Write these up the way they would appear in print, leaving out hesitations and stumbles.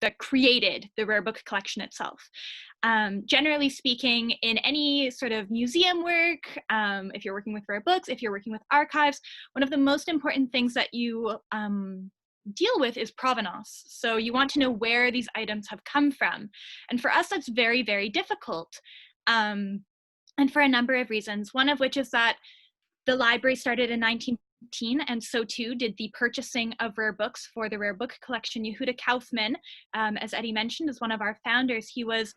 that created the rare book collection itself. Generally speaking, in any sort of museum work, if you're working with rare books, if you're working with archives, one of the most important things that you deal with is provenance. So you want to know where these items have come from. And for us, that's very, very difficult. And for a number of reasons, one of which is that the library started in 1915, and so too did the purchasing of rare books for the rare book collection. Yehuda Kaufman, as Eddie mentioned, is one of our founders. He was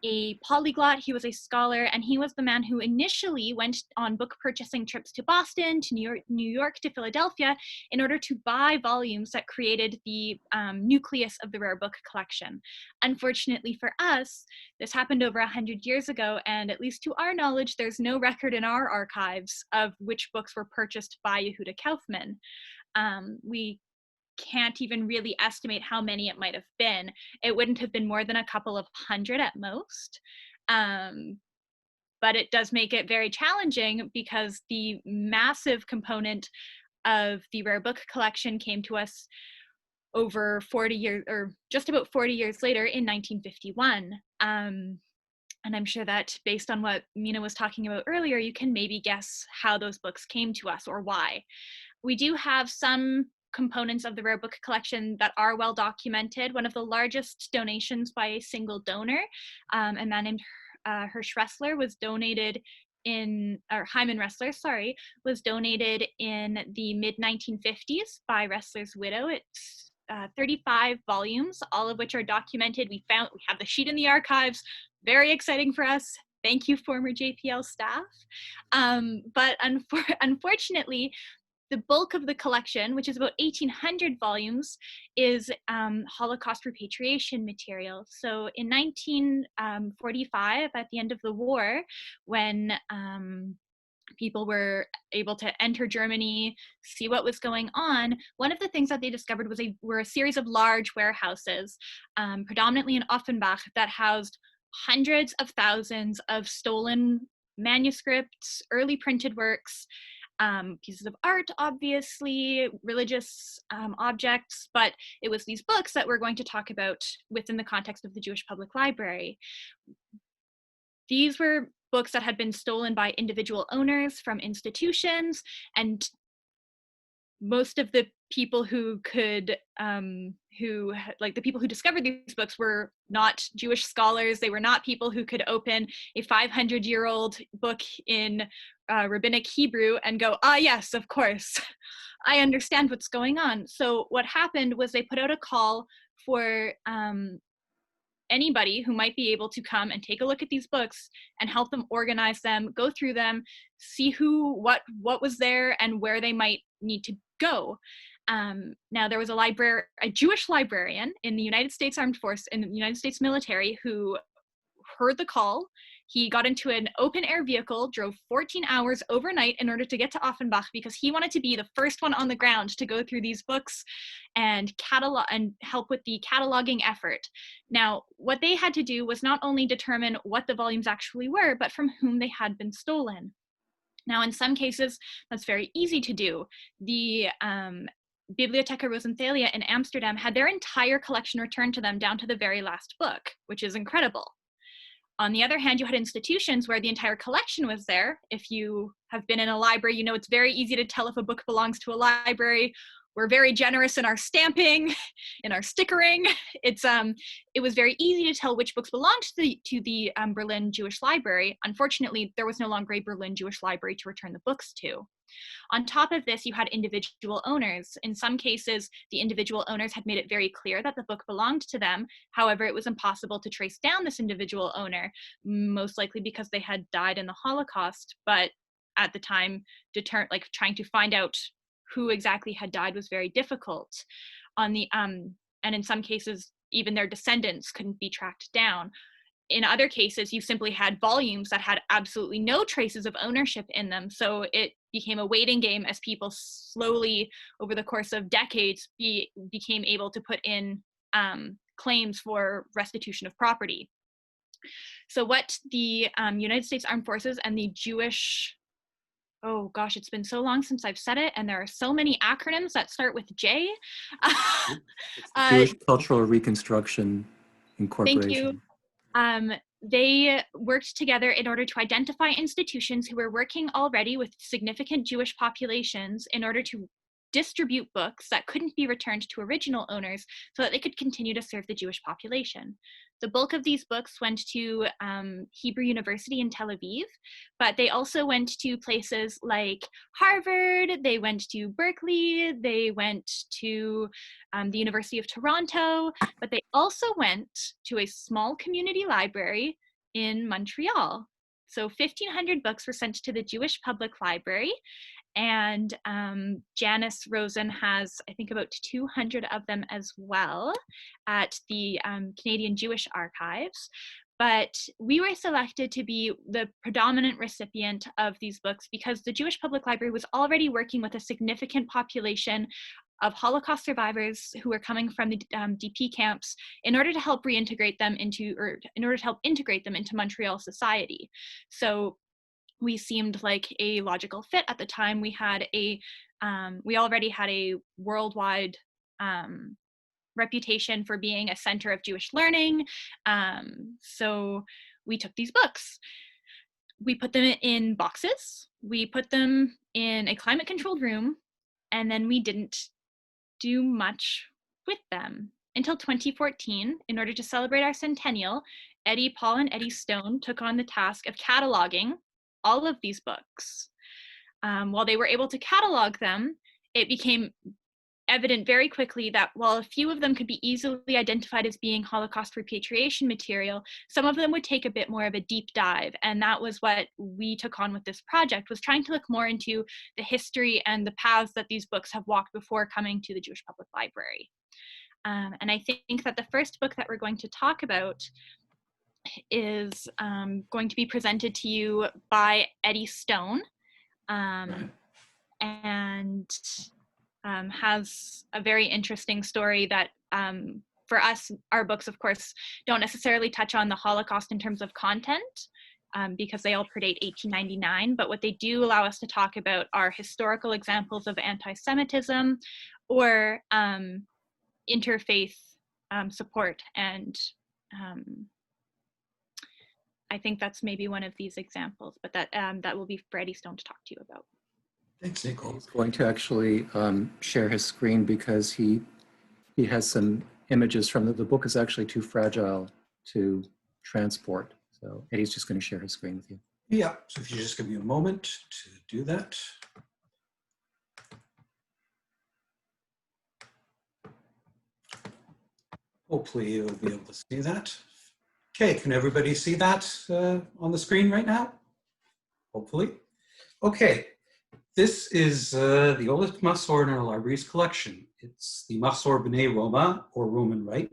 a polyglot, he was a scholar, and he was the man who initially went on book purchasing trips to Boston, to New York, to Philadelphia, in order to buy volumes that created the nucleus of the rare book collection. Unfortunately for us, this happened over 100 years ago, and at least to our knowledge, there's no record in our archives of which books were purchased by Yehuda Kaufman. We can't even really estimate how many it might have been. It wouldn't have been more than a couple of hundred at most. But it does make it very challenging because the massive component of the rare book collection came to us over 40 years, or just about 40 years later in 1951. And I'm sure that based on what Mina was talking about earlier, you can maybe guess how those books came to us or why. We do have some components of the rare book collection that are well documented. One of the largest donations by a single donor, a man named Hirsch Ressler, was donated in, or Hyman Ressler, sorry, was donated in the mid-1950s by Ressler's widow. It's 35 volumes, all of which are documented. We have the sheet in the archives. Very exciting for us. Thank you, former JPL staff. But unfortunately, the bulk of the collection, which is about 1,800 volumes, is Holocaust repatriation material. So in 1945, at the end of the war, when people were able to enter Germany, see what was going on, one of the things that they discovered were a series of large warehouses, predominantly in Offenbach, that housed hundreds of thousands of stolen manuscripts, early printed works, pieces of art, obviously, religious objects, but it was these books that we're going to talk about within the context of the Jewish Public Library. These were books that had been stolen by individual owners from institutions, and most of the people who could, the people who discovered these books were not Jewish scholars. They were not people who could open a 500-year-old book in rabbinic Hebrew and go, ah, yes, of course, I understand what's going on. So what happened was they put out a call for anybody who might be able to come and take a look at these books and help them organize them, go through them, see what was there and where they might need to go. Now there was a Jewish librarian in the United States Armed Forces, in the United States military, who heard the call. He got into an open air vehicle, drove 14 hours overnight in order to get to Offenbach because he wanted to be the first one on the ground to go through these books and help with the cataloging effort. Now, what they had to do was not only determine what the volumes actually were, but from whom they had been stolen. Now, in some cases, that's very easy to do. The Bibliotheca Rosenthalia in Amsterdam had their entire collection returned to them down to the very last book, which is incredible. On the other hand, you had institutions where the entire collection was there. If you have been in a library, you know it's very easy to tell if a book belongs to a library. We're very generous in our stamping, in our stickering. It was very easy to tell which books belonged to the Berlin Jewish Library. Unfortunately, there was no longer a Berlin Jewish Library to return the books to. On top of this, you had individual owners. In some cases, the individual owners had made it very clear that the book belonged to them. However, it was impossible to trace down this individual owner, most likely because they had died in the Holocaust. But at the time, trying to find out who exactly had died was very difficult. And in some cases, even their descendants couldn't be tracked down. In other cases, you simply had volumes that had absolutely no traces of ownership in them. So it became a waiting game as people slowly, over the course of decades, became able to put in claims for restitution of property. So what the United States Armed Forces and the Jewish oh gosh, it's been so long since I've said it, and there are so many acronyms that start with J. It's the Jewish Cultural Reconstruction Thank you. Incorporation. They worked together in order to identify institutions who were working already with significant Jewish populations in order to distribute books that couldn't be returned to original owners so that they could continue to serve the Jewish population. The bulk of these books went to Hebrew University in Tel Aviv, but they also went to places like Harvard, they went to Berkeley, they went to the University of Toronto, but they also went to a small community library in Montreal. So 1,500 books were sent to the Jewish Public Library, and Janice Rosen has, I think, about 200 of them as well at the Canadian Jewish Archives. But we were selected to be the predominant recipient of these books because the Jewish Public Library was already working with a significant population of Holocaust survivors who were coming from the DP camps in order to help reintegrate them into, or in order to help integrate them into Montreal society. So we seemed like a logical fit at the time. We had we already had a worldwide reputation for being a center of Jewish learning. So we took these books. We put them in boxes. We put them in a climate-controlled room, and then we didn't do much with them until 2014. In order to celebrate our centennial, Eddie Paul and Eddie Stone took on the task of cataloging all of these books. While they were able to catalog them, it became evident very quickly that while a few of them could be easily identified as being Holocaust repatriation material, some of them would take a bit more of a deep dive. And that was what we took on with this project, was trying to look more into the history and the paths that these books have walked before coming to the Jewish Public Library. And I think that the first book that we're going to talk about is going to be presented to you by Eddie Stone, and has a very interesting story that for us, our books, of course, don't necessarily touch on the Holocaust in terms of content because they all predate 1899, but what they do allow us to talk about are historical examples of anti-Semitism or interfaith support. And I think that's maybe one of these examples, but that will be for Eddie Stone to talk to you about. Thanks, Nicole. He's going to actually share his screen because he has some images from the book is actually too fragile to transport. So Eddie's just going to share his screen with you. Yeah, so if you just give me a moment to do that. Hopefully you'll be able to see that. Okay, can everybody see that on the screen right now? Hopefully. Okay, this is the oldest Mahzor in our library's collection. It's the Mahzor B'nai Roma, or Roman Rite,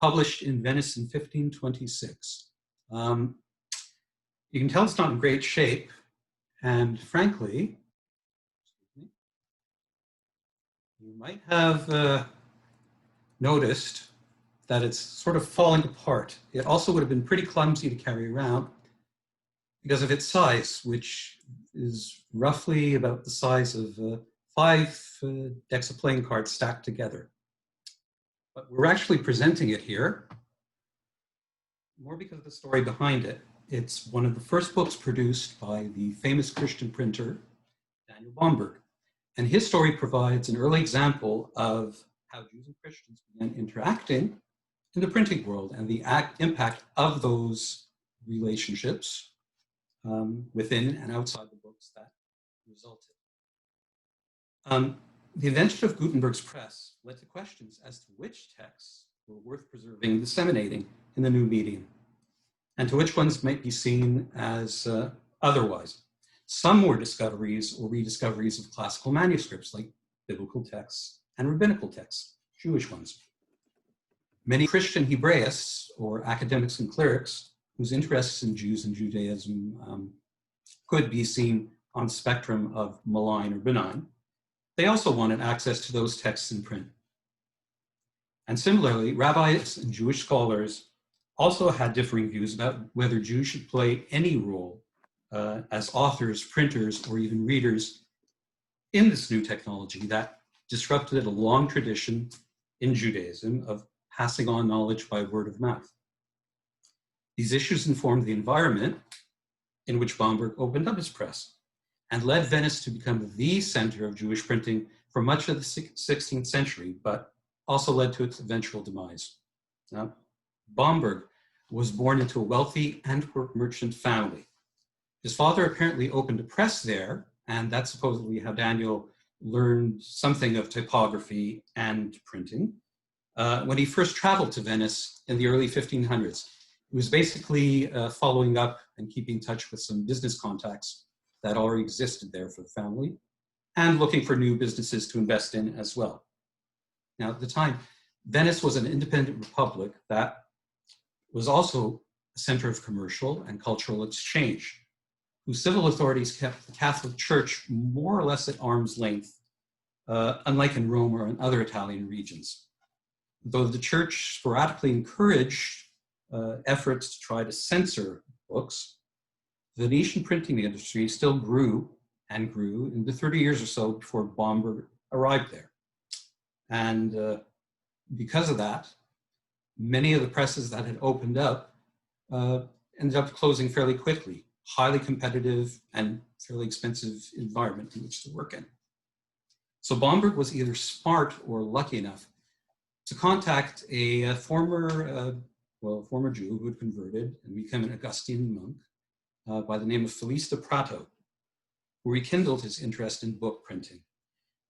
published in Venice in 1526. You can tell it's not in great shape, and frankly, you might have noticed that it's sort of falling apart. It also would have been pretty clumsy to carry around because of its size, which is roughly about the size of 5 decks of playing cards stacked together. But we're actually presenting it here more because of the story behind it. It's one of the first books produced by the famous Christian printer, Daniel Bomberg. And his story provides an early example of how Jews and Christians began interacting in the printing world and the impact of those relationships within and outside the books that resulted. The invention of Gutenberg's press led to questions as to which texts were worth preserving and disseminating in the new medium, and to which ones might be seen as otherwise. Some were discoveries or rediscoveries of classical manuscripts like biblical texts and rabbinical texts, Jewish ones. Many Christian Hebraists, or academics and clerics, whose interests in Jews and Judaism could be seen on the spectrum of malign or benign, they also wanted access to those texts in print. And similarly, rabbis and Jewish scholars also had differing views about whether Jews should play any role as authors, printers, or even readers in this new technology that disrupted a long tradition in Judaism of passing on knowledge by word of mouth. These issues informed the environment in which Bomberg opened up his press and led Venice to become the center of Jewish printing for much of the 16th century, but also led to its eventual demise. Now, Bomberg was born into a wealthy Antwerp merchant family. His father apparently opened a press there, and that's supposedly how Daniel learned something of typography and printing. When he first traveled to Venice in the early 1500s, he was basically following up and keeping in touch with some business contacts that already existed there for the family, and looking for new businesses to invest in as well. Now, at the time, Venice was an independent republic that was also a center of commercial and cultural exchange, whose civil authorities kept the Catholic Church more or less at arm's length, unlike in Rome or in other Italian regions. Though the church sporadically encouraged efforts to try to censor books, the Venetian printing industry still grew and grew in the 30 years or so before Bomberg arrived there. And because of that, many of the presses that had opened up ended up closing fairly quickly. Highly competitive and fairly expensive environment in which to work in. So Bomberg was either smart or lucky enough to contact a former Jew who had converted and become an Augustine monk by the name of Felice de Prato, who rekindled his interest in book printing.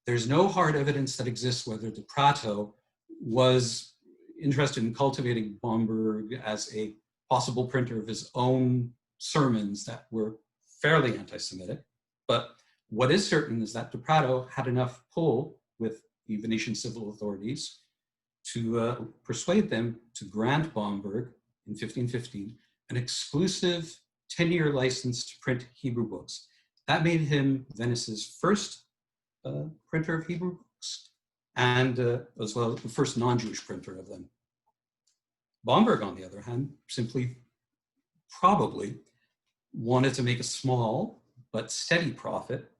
There's no hard evidence that exists whether de Prato was interested in cultivating Bomberg as a possible printer of his own sermons that were fairly anti-Semitic, but what is certain is that de Prato had enough pull with the Venetian civil authorities to persuade them to grant Bomberg in 1515 an exclusive 10-year license to print Hebrew books. That made him Venice's first printer of Hebrew books, and as well the first non-Jewish printer of them. Bomberg, on the other hand, simply probably wanted to make a small but steady profit,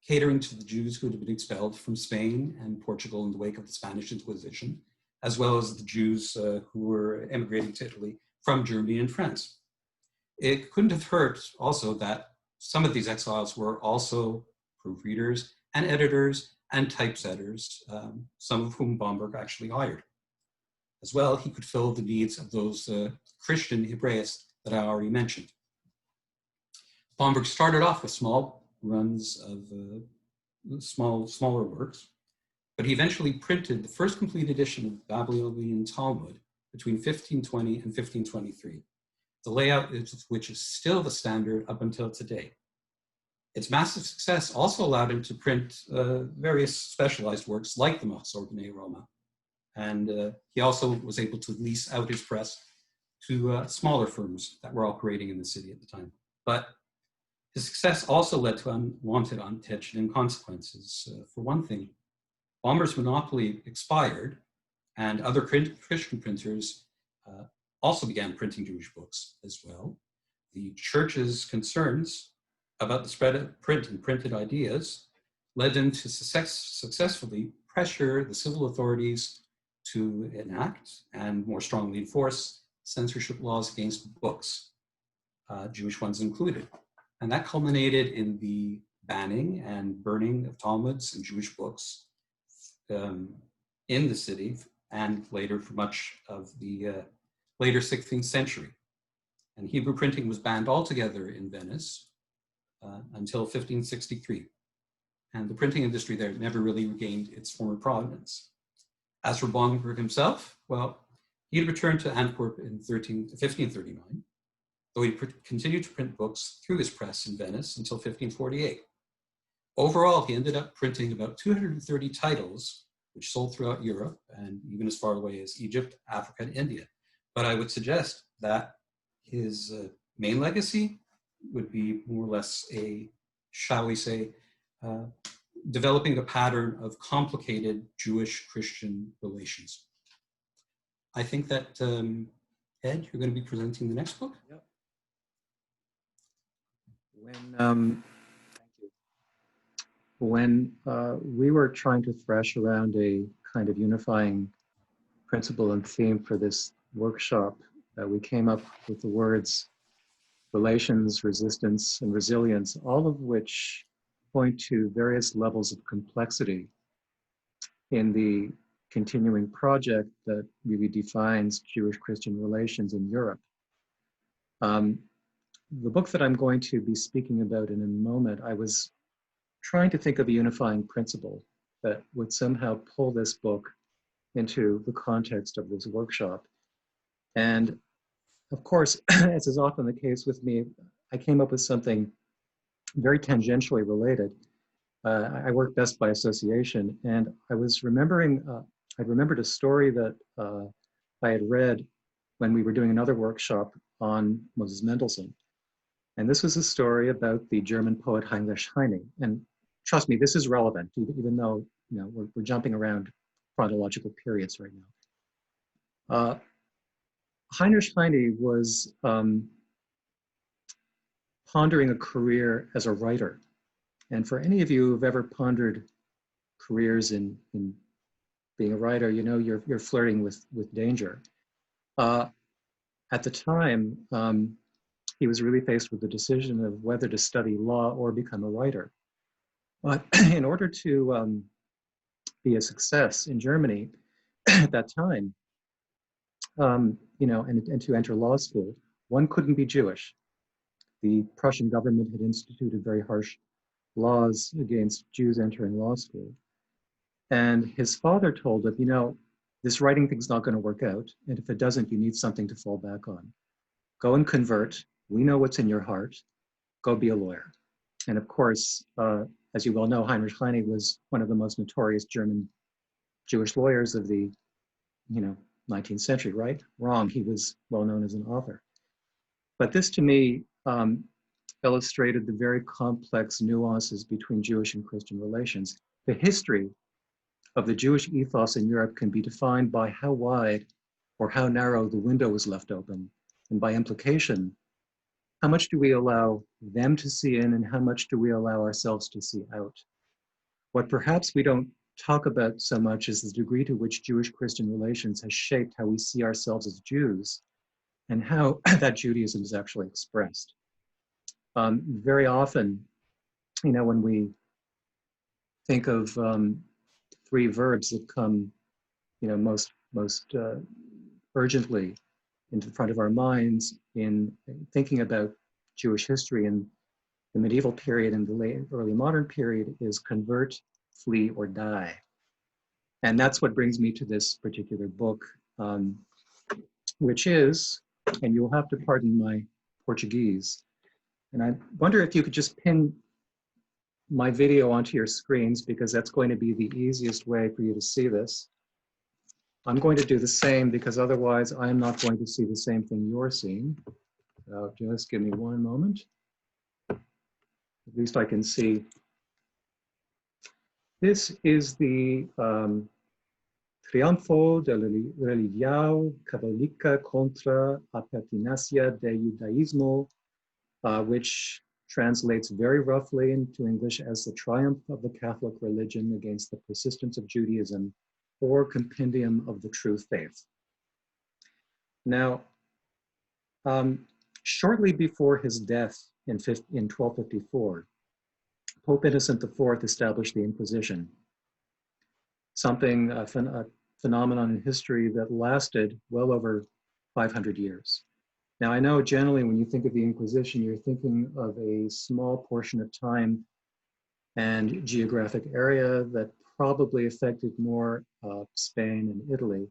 catering to the Jews who had been expelled from Spain and Portugal in the wake of the Spanish Inquisition, as well as the Jews who were emigrating to Italy from Germany and France. It couldn't have hurt also that some of these exiles were also proofreaders and editors and typesetters, some of whom Bomberg actually hired. As well, he could fill the needs of those Christian Hebraists that I already mentioned. Bomberg started off with small runs of smaller works, but he eventually printed the first complete edition of the Babylonian Talmud between 1520 and 1523. The layout is, which is still the standard up until today. Its massive success also allowed him to print various specialized works like the Masordine Roma. And he also was able to lease out his press to smaller firms that were operating in the city at the time. But his success also led to unwanted attention and consequences. For one thing, Bomberg's monopoly expired, and other Christian printers also began printing Jewish books as well. The church's concerns about the spread of print and printed ideas led them to successfully pressure the civil authorities to enact and more strongly enforce censorship laws against books, Jewish ones included. And that culminated in the banning and burning of Talmuds and Jewish books in the city, and later for much of the later 16th century. And Hebrew printing was banned altogether in Venice until 1563. And the printing industry there never really regained its former prominence. As for Bomberg himself, well, he had returned to Antwerp in 1539, though he continued to print books through his press in Venice until 1548. Overall, he ended up printing about 230 titles, which sold throughout Europe and even as far away as Egypt, Africa, and India. But I would suggest that his main legacy would be more or less a, shall we say, developing a pattern of complicated Jewish-Christian relations. I think that, Ed, you're going to be presenting the next book? Yep. Thank you. When we were trying to thrash around a kind of unifying principle and theme for this workshop, we came up with the words relations, resistance, and resilience, all of which point to various levels of complexity in the continuing project that really defines Jewish-Christian relations in Europe. The book that I'm going to be speaking about in a moment, I was trying to think of a unifying principle that would somehow pull this book into the context of this workshop. And of course, as is often the case with me, I came up with something very tangentially related. I work best by association, and I was remembering, I remembered a story that I had read when we were doing another workshop on Moses Mendelssohn. And this was a story about the German poet Heinrich Heine. And trust me, this is relevant, even though we're jumping around chronological periods right now. Heinrich Heine was pondering a career as a writer. And for any of you who've ever pondered careers in being a writer, you know you're flirting with danger. At the time, he was really faced with the decision of whether to study law or become a writer. But in order to be a success in Germany at that time, and to enter law school, one couldn't be Jewish. The Prussian government had instituted very harsh laws against Jews entering law school. And his father told him, this writing thing's not going to work out. And if it doesn't, you need something to fall back on. Go and convert. We know what's in your heart. Go be a lawyer. And of course, as you well know, Heinrich Heine was one of the most notorious German Jewish lawyers of the 19th century, right? Wrong. He was well known as an author. But this to me illustrated the very complex nuances between Jewish and Christian relations. The history of the Jewish ethos in Europe can be defined by how wide or how narrow the window was left open, and by implication, how much do we allow them to see in and how much do we allow ourselves to see out? What perhaps we don't talk about so much is the degree to which Jewish-Christian relations has shaped how we see ourselves as Jews and how that Judaism is actually expressed. Very often, when we think of three verbs that come, most urgently into the front of our minds in thinking about Jewish history in the medieval period and the early modern period is convert, flee, or die. And that's what brings me to this particular book, which is, and you'll have to pardon my Portuguese, and I wonder if you could just pin my video onto your screens because that's going to be the easiest way for you to see this. I'm going to do the same because otherwise I'm not going to see the same thing you're seeing. So just give me one moment. At least I can see. This is the Triunfo de la Religião Católica contra a Pertinencia de Judaísmo, which translates very roughly into English as the triumph of the Catholic religion against the persistence of Judaism, or Compendium of the True Faith. Now, shortly before his death in 1254, Pope Innocent IV established the Inquisition, a phenomenon in history that lasted well over 500 years. Now, I know generally when you think of the Inquisition, you're thinking of a small portion of time and geographic area that probably affected more Spain and Italy,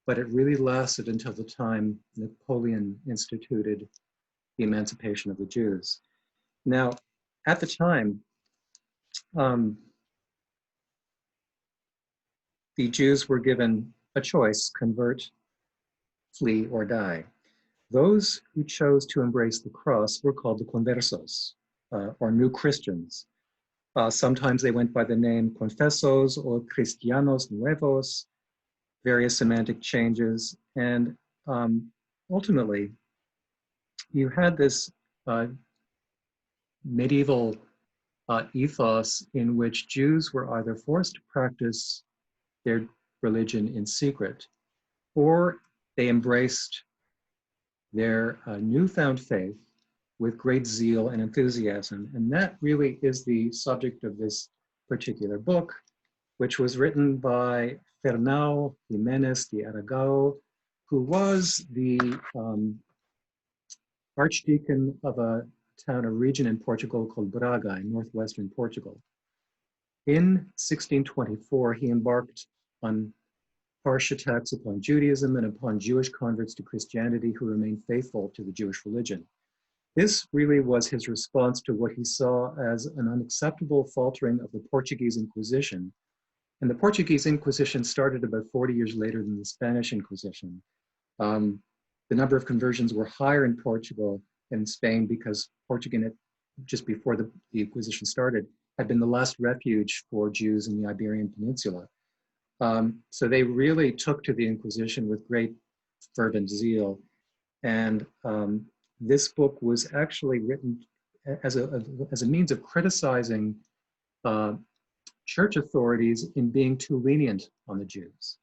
but it really lasted until the time Napoleon instituted the emancipation of the Jews. Now, at the time, the Jews were given a choice: convert, flee, or die. Those who chose to embrace the cross were called the conversos, or new Christians. Sometimes they went by the name confesos or cristianos nuevos, various semantic changes. And ultimately, you had this medieval ethos in which Jews were either forced to practice their religion in secret, or they embraced their newfound faith with great zeal and enthusiasm. And that really is the subject of this particular book, which was written by Fernão Jiménez de Aragão, who was the archdeacon of a town, a region in Portugal called Braga in northwestern Portugal. In 1624, he embarked on harsh attacks upon Judaism and upon Jewish converts to Christianity who remained faithful to the Jewish religion. This really was his response to what he saw as an unacceptable faltering of the Portuguese Inquisition. And the Portuguese Inquisition started about 40 years later than the Spanish Inquisition. The number of conversions were higher in Portugal than in Spain because Portugal, just before the Inquisition started, had been the last refuge for Jews in the Iberian Peninsula. So they really took to the Inquisition with great fervent zeal. And this book was actually written as a means of criticizing church authorities in being too lenient on the Jews.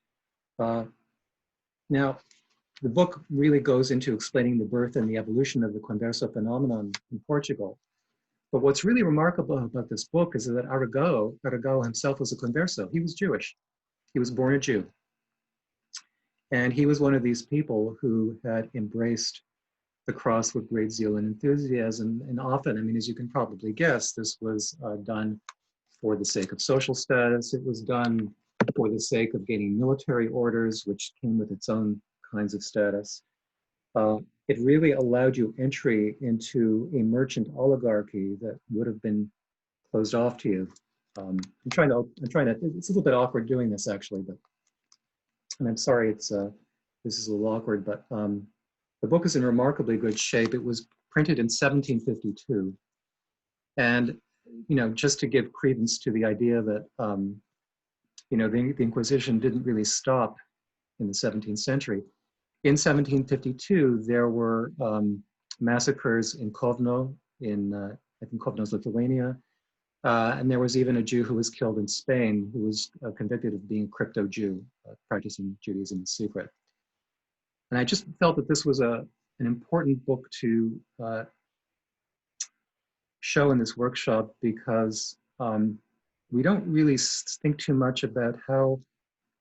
Now, the book really goes into explaining the birth and the evolution of the converso phenomenon in Portugal. But what's really remarkable about this book is that Aragão himself was a converso. He was Jewish. He was born a Jew. And he was one of these people who had embraced the cross with great zeal and enthusiasm. And often, I mean, as you can probably guess, this was done for the sake of social status. It was done for the sake of gaining military orders, which came with its own kinds of status. It really allowed you entry into a merchant oligarchy that would have been closed off to you. I'm trying to, it's a little bit awkward doing this actually, but, and I'm sorry, this is a little awkward, but the book is in remarkably good shape. It was printed in 1752. And, you know, just to give credence to the idea that, you know, the Inquisition didn't really stop in the 17th century. In 1752, there were massacres in Kovno, I think Kovno's Lithuania, and there was even a Jew who was killed in Spain who was convicted of being a crypto-Jew, practicing Judaism in secret. And I just felt that this was an important book to show in this workshop because we don't really think too much about how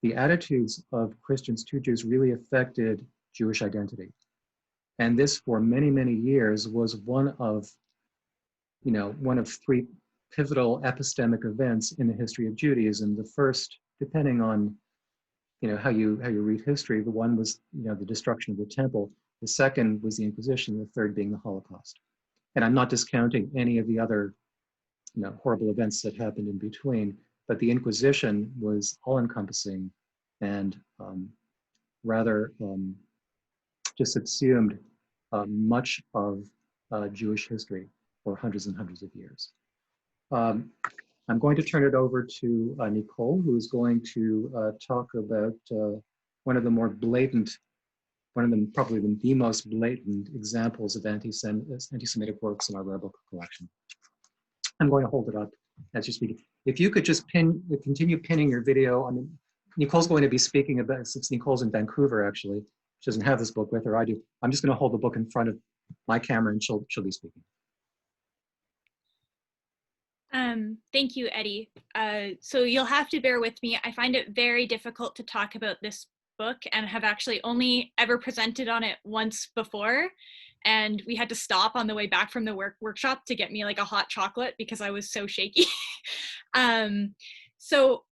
the attitudes of Christians to Jews really affected Jewish identity. And this, for many, many years, was one of three pivotal epistemic events in the history of Judaism. The first, depending on how you read history, the one was the destruction of the temple. The second was the Inquisition. The third being the Holocaust. And I'm not discounting any of the other horrible events that happened in between, but the Inquisition was all-encompassing and rather just subsumed much of Jewish history for hundreds and hundreds of years. I'm going to turn it over to Nicole, who is going to talk about one of the more blatant, probably the most blatant examples of anti-Semitic works in our rare book collection. I'm going to hold it up as you're speaking. If you could just continue pinning your video. I mean, Nicole's going to be speaking about, since Nicole's in Vancouver, actually. She doesn't have this book with her, I do. I'm just going to hold the book in front of my camera and she'll be speaking. Thank you, Eddie. So you'll have to bear with me. I find it very difficult to talk about this book and have actually only ever presented on it once before. And we had to stop on the way back from the workshop to get me like a hot chocolate because I was so shaky. So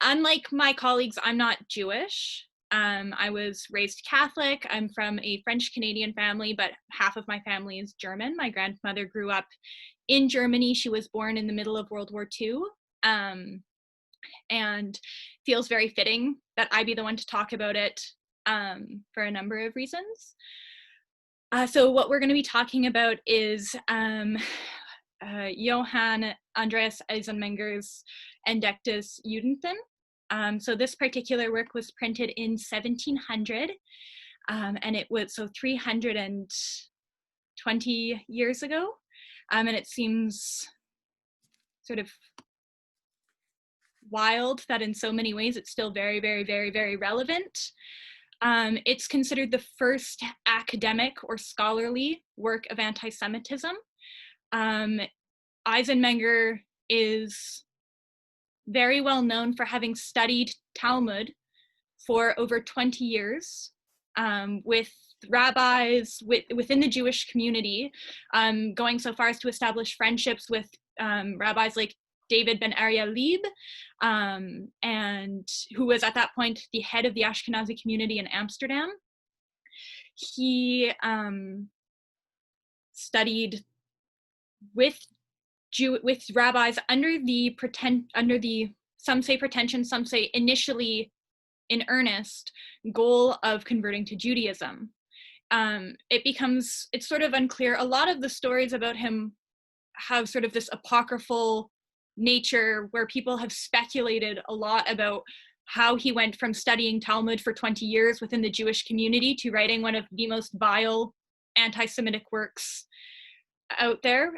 unlike my colleagues, I'm not Jewish. I was raised Catholic. I'm from a French-Canadian family, but half of my family is German. My grandmother grew up in Germany. She was born in the middle of World War II, and feels very fitting that I be the one to talk about it for a number of reasons. So what we're going to be talking about is Johann Andreas Eisenmenger's Entdecktes Judentum. So this particular work was printed in 1700, and it was 320 years ago. And it seems sort of wild that in so many ways it's still very, very, very, very relevant. It's considered the first academic or scholarly work of anti-Semitism. Eisenmenger is very well known for having studied Talmud for over 20 years with rabbis within the Jewish community, going so far as to establish friendships with rabbis like David ben Arya Leib, and who was at that point the head of the Ashkenazi community in Amsterdam. He studied with rabbis under the some say pretension, some say initially in earnest goal of converting to Judaism. It's sort of unclear. A lot of the stories about him have sort of this apocryphal nature where people have speculated a lot about how he went from studying Talmud for 20 years within the Jewish community to writing one of the most vile anti-Semitic works out there.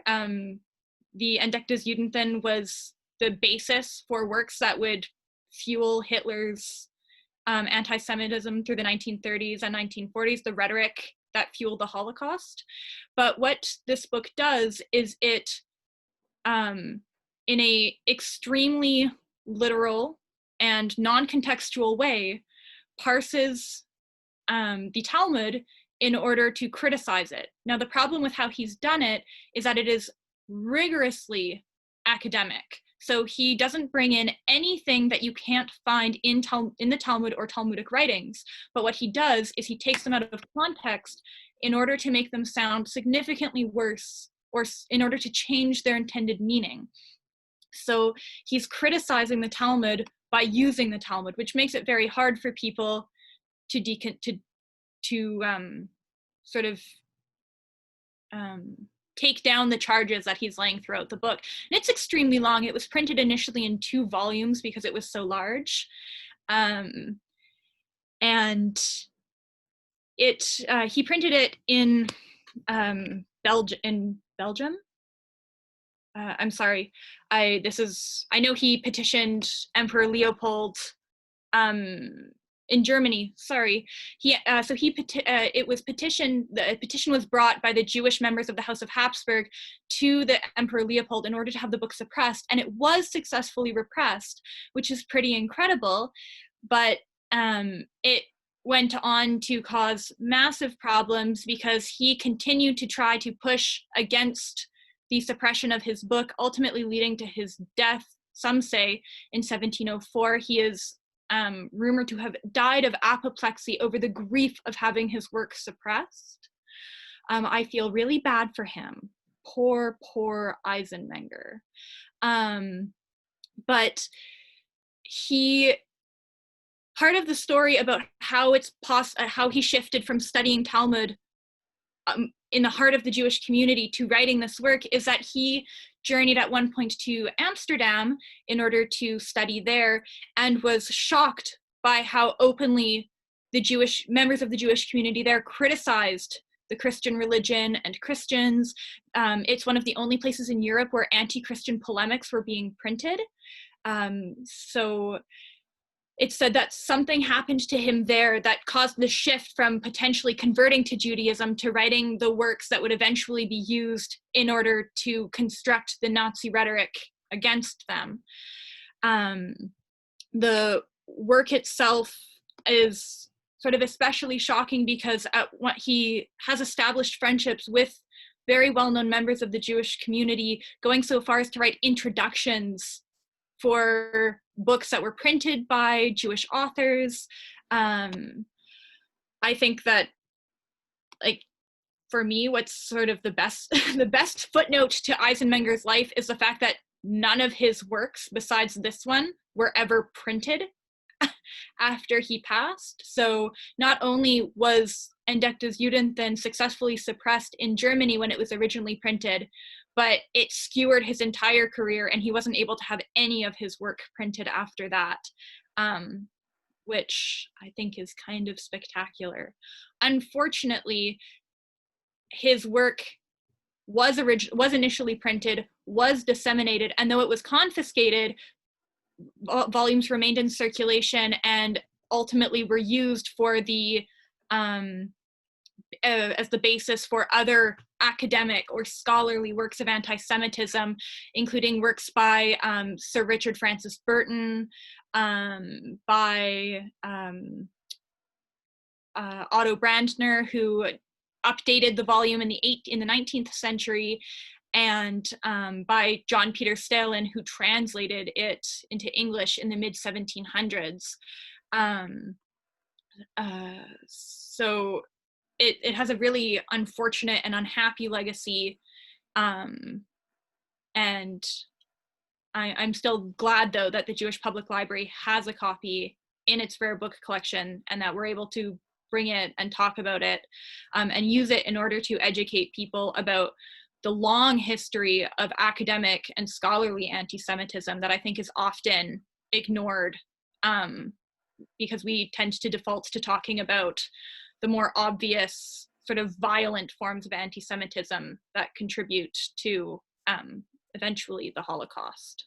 The Entdecktes Judentum was the basis for works that would fuel Hitler's anti-Semitism through the 1930s and 1940s, the rhetoric that fueled the Holocaust. But what this book does is it, in a extremely literal and non-contextual way, parses the Talmud in order to criticize it. Now, the problem with how he's done it is that it is rigorously academic. So he doesn't bring in anything that you can't find in the Talmud or Talmudic writings. But what he does is he takes them out of context in order to make them sound significantly worse, or in order to change their intended meaning. So he's criticizing the Talmud by using the Talmud, which makes it very hard for people to sort of take down the charges that he's laying throughout the book. And it's extremely long. It was printed initially in 2 volumes because it was so large. And he printed it in Belgium. I'm sorry. I know he petitioned Emperor Leopold in Germany. Sorry. The petition was brought by the Jewish members of the House of Habsburg to the Emperor Leopold in order to have the book suppressed, and it was successfully repressed, which is pretty incredible. But it went on to cause massive problems because he continued to try to push against the suppression of his book, ultimately leading to his death, some say, in 1704. He is rumored to have died of apoplexy over the grief of having his work suppressed. I feel really bad for him. Poor, poor Eisenmenger. But part of the story about how how he shifted from studying Talmud in the heart of the Jewish community to writing this work is that he journeyed at one point to Amsterdam in order to study there, and was shocked by how openly the Jewish members of the Jewish community there criticized the Christian religion and Christians. It's one of the only places in Europe where anti-Christian polemics were being printed. So it's said that something happened to him there that caused the shift from potentially converting to Judaism to writing the works that would eventually be used in order to construct the Nazi rhetoric against them. The work itself is sort of especially shocking because he has established friendships with very well-known members of the Jewish community, going so far as to write introductions for books that were printed by Jewish authors. I think that, like, for me, what's sort of the best footnote to Eisenmenger's life is the fact that none of his works besides this one were ever printed after he passed. So not only was Entdecktes Judentum successfully suppressed in Germany when it was originally printed, but it skewered his entire career, and he wasn't able to have any of his work printed after that, which I think is kind of spectacular. Unfortunately, his work was initially printed, was disseminated, and though it was confiscated, volumes remained in circulation and ultimately were used for the as the basis for other academic or scholarly works of anti-Semitism, including works by Sir Richard Francis Burton, by Otto Brandner, who updated the volume in the 19th century, and by John Peter Stalin, who translated it into English in the mid-1700s. So it has a really unfortunate and unhappy legacy, and I'm still glad, though, that the Jewish Public Library has a copy in its rare book collection, and that we're able to bring it and talk about it, and use it in order to educate people about the long history of academic and scholarly anti-Semitism that I think is often ignored, because we tend to default to talking about the more obvious sort of violent forms of anti-Semitism that contribute to eventually the Holocaust.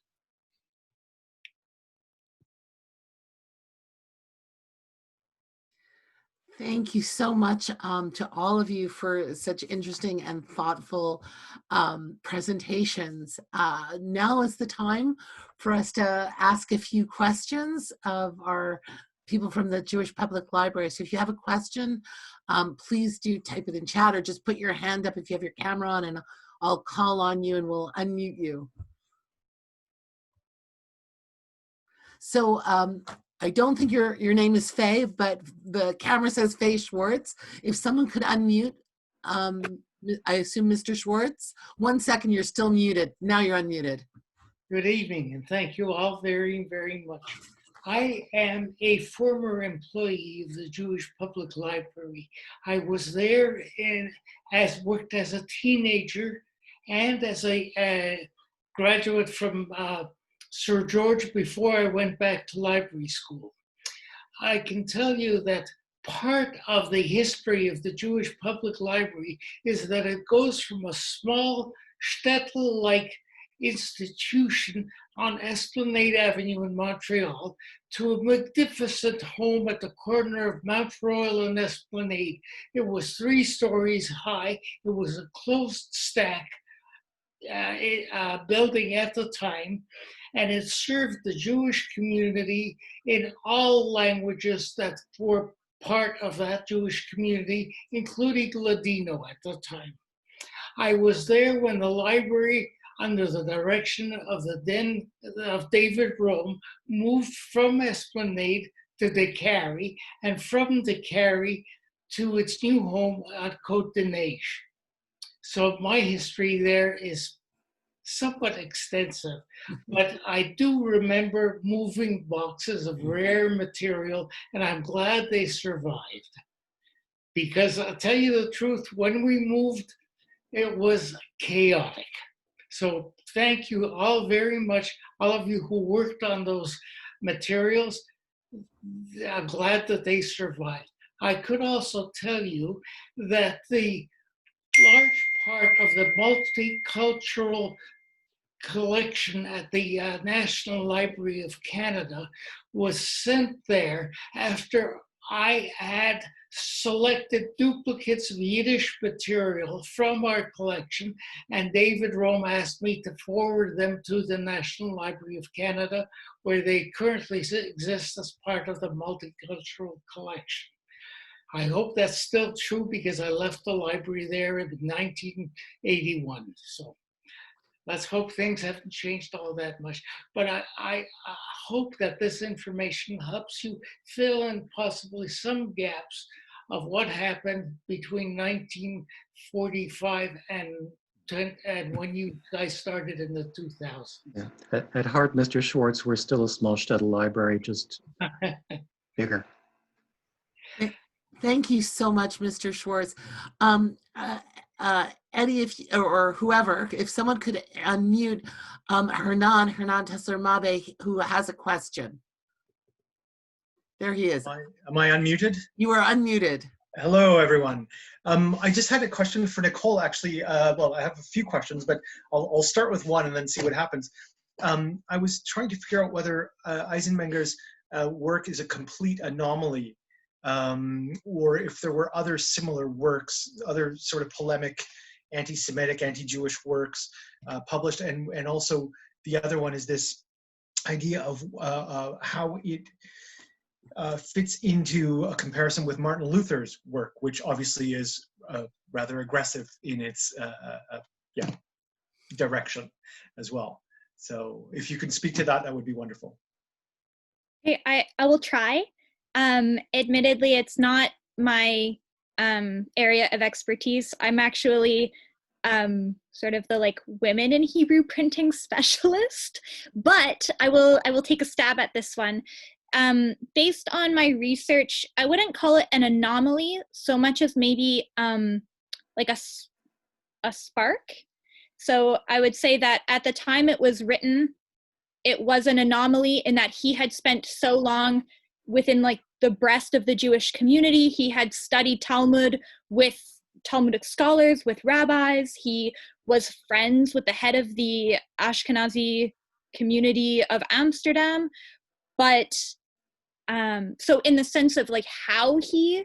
Thank you so much to all of you for such interesting and thoughtful presentations. Now is the time for us to ask a few questions of our people from the Jewish Public Library. So if you have a question, please do type it in chat or just put your hand up if you have your camera on, and I'll call on you and we'll unmute you. So I don't think your name is Faye, but the camera says Faye Schwartz. If someone could unmute, I assume Mr. Schwartz. 1 second, you're still muted. Now you're unmuted. Good evening, and thank you all very, very much. I am a former employee of the Jewish Public Library. I was there worked as a teenager and as a graduate from Sir George before I went back to library school. I can tell you that part of the history of the Jewish Public Library is that it goes from a small shtetl-like institution on Esplanade Avenue in Montreal to a magnificent home at the corner of Mount Royal and Esplanade. It was 3 stories high. It was a closed stack building at the time, and it served the Jewish community in all languages that were part of that Jewish community, including Ladino at the time. I was there when the library, under the direction of David Rome, moved from Esplanade to the Carry, and from the Carry to its new home at Côte de Neige. So my history there is somewhat extensive, but I do remember moving boxes of rare material, and I'm glad they survived. Because I'll tell you the truth, when we moved, it was chaotic. So thank you all very much, all of you who worked on those materials. I'm glad that they survived. I could also tell you that the large part of the multicultural collection at the National Library of Canada was sent there after I had selected duplicates of Yiddish material from our collection, and David Rome asked me to forward them to the National Library of Canada, where they currently exist as part of the multicultural collection. I hope that's still true because I left the library there in 1981. So let's hope things haven't changed all that much. But I hope that this information helps you fill in possibly some gaps of what happened between 1945 and when you guys started in the 2000s. Yeah. At heart, Mr. Schwartz, we're still a small shtetl library, just bigger. Thank you so much, Mr. Schwartz. Eddie, or whoever, if someone could unmute Hernan Tesler-Mabe, who has a question. There he is. Am I unmuted? You are unmuted. Hello, everyone. I just had a question for Nicole, actually. Well, I have a few questions, but I'll start with one and then see what happens. I was trying to figure out whether Eisenmenger's work is a complete anomaly, or if there were other similar works, other sort of polemic, anti-Semitic, anti-Jewish works published, and also the other one is this idea of how it fits into a comparison with Martin Luther's work, which obviously is rather aggressive in its direction as well. So if you could speak to that, that would be wonderful. Okay, I will try. Admittedly, it's not my area of expertise. I'm actually sort of the like women in Hebrew printing specialist, but I will take a stab at this one. Based on my research, I wouldn't call it an anomaly so much as maybe like a spark. So I would say that at the time it was written, it was an anomaly in that he had spent so long within like the breast of the Jewish community. He had studied Talmud with Talmudic scholars, with rabbis. He was friends with the head of the Ashkenazi community of Amsterdam. But so in the sense of like how he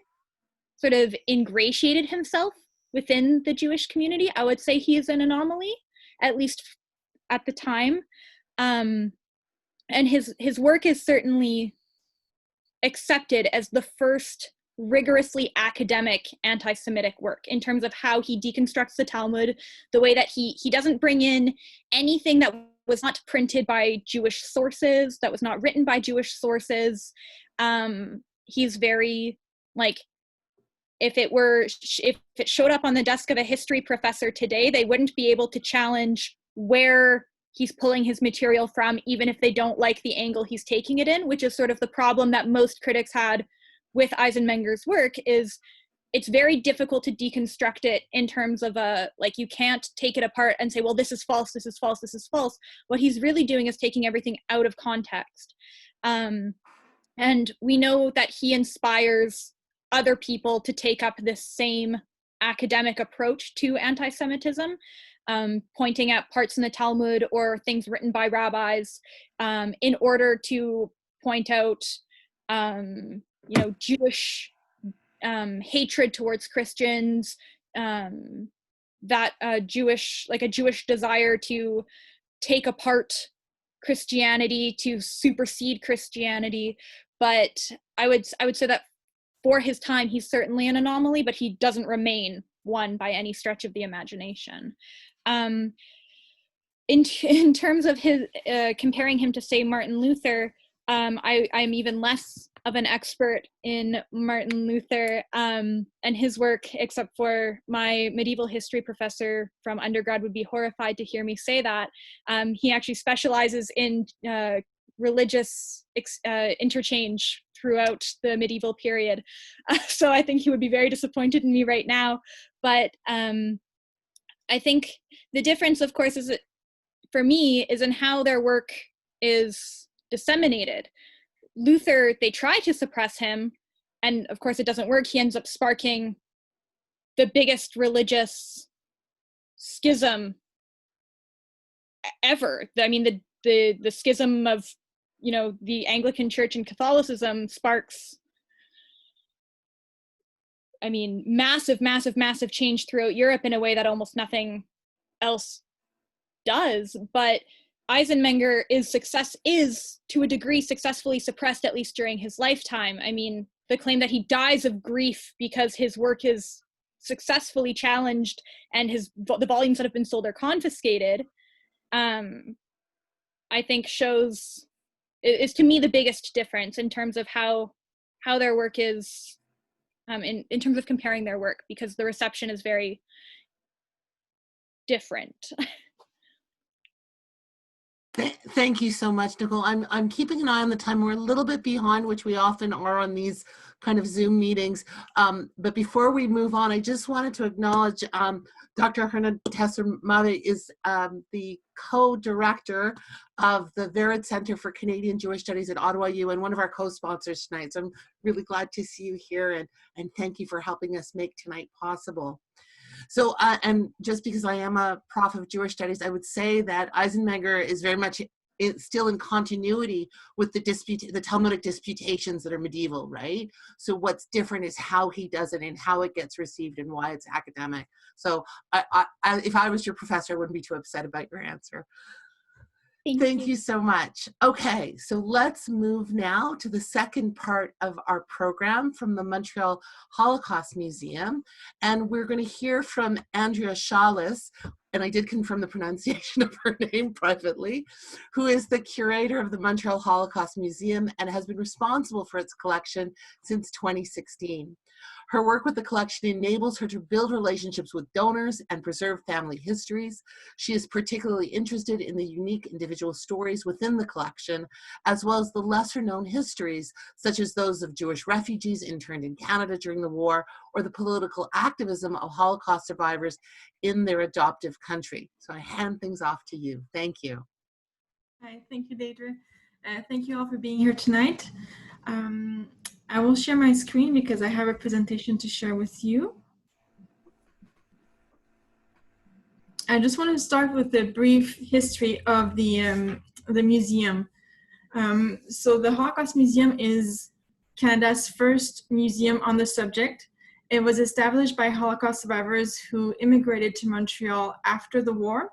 sort of ingratiated himself within the Jewish community, I would say he is an anomaly, at least at the time. And his work is certainly accepted as the first rigorously academic anti-Semitic work in terms of how he deconstructs the Talmud, the way that he doesn't bring in anything that was not printed by Jewish sources, that was not written by Jewish sources. He's very like, if it showed up on the desk of a history professor today, they wouldn't be able to challenge where he's pulling his material from, even if they don't like the angle he's taking it in, which is sort of the problem that most critics had with Eisenmenger's work. Is it's very difficult to deconstruct it in terms of like, you can't take it apart and say, well, this is false, this is false, this is false. What he's really doing is taking everything out of context. And we know that he inspires other people to take up this same academic approach to anti-Semitism, pointing at parts in the Talmud or things written by rabbis in order to point out, Jewish hatred towards Christians, that a Jewish desire to take apart Christianity, to supersede Christianity. But I would say that for his time, he's certainly an anomaly, but he doesn't remain one by any stretch of the imagination. In terms of his comparing him to, say, Martin Luther, I'm even less of an expert in Martin Luther and his work, except for my medieval history professor from undergrad would be horrified to hear me say that. He actually specializes in religious interchange throughout the medieval period. So I think he would be very disappointed in me right now. But I think the difference, of course, is for me, is in how their work is disseminated. Luther, they try to suppress him, and of course it doesn't work. He ends up sparking the biggest religious schism ever. I mean, the schism of, the Anglican Church and Catholicism sparks, massive, massive, massive change throughout Europe in a way that almost nothing else does. But Eisenmenger is to a degree successfully suppressed, at least during his lifetime. The claim that he dies of grief because his work is successfully challenged and the volumes that have been sold are confiscated, I think is to me the biggest difference in terms of how their work is, in terms of comparing their work, because the reception is very different. Thank you so much, Nicole. I'm keeping an eye on the time. We're a little bit behind, which we often are on these kind of Zoom meetings. But before we move on, I just wanted to acknowledge Dr. HANUKKAH Mave is the co-director of the Zelikovitz Centre for Canadian Jewish Studies at Ottawa U and one of our co-sponsors tonight. So I'm really glad to see you here, and thank you for helping us make tonight possible. So, and just because I am a prof of Jewish studies, I would say that Eisenmenger is very much still in continuity with the Talmudic disputations that are medieval, right? So what's different is how he does it and how it gets received and why it's academic. So if I was your professor, I wouldn't be too upset about your answer. Thank you so much. Okay, so let's move now to the second part of our program from the Montreal Holocaust Museum. And we're going to hear from Andrea Shawless, and I did confirm the pronunciation of her name privately, who is the curator of the Montreal Holocaust Museum and has been responsible for its collection since 2016. Her work with the collection enables her to build relationships with donors and preserve family histories. She is particularly interested in the unique individual stories within the collection, as well as the lesser known histories, such as those of Jewish refugees interned in Canada during the war, or the political activism of Holocaust survivors in their adoptive country. So I hand things off to you. Thank you. Hi, thank you, Deidre. Thank you all for being here tonight. I will share my screen because I have a presentation to share with you. I just want to start with a brief history of the museum. So the Holocaust Museum is Canada's first museum on the subject. It was established by Holocaust survivors who immigrated to Montreal after the war.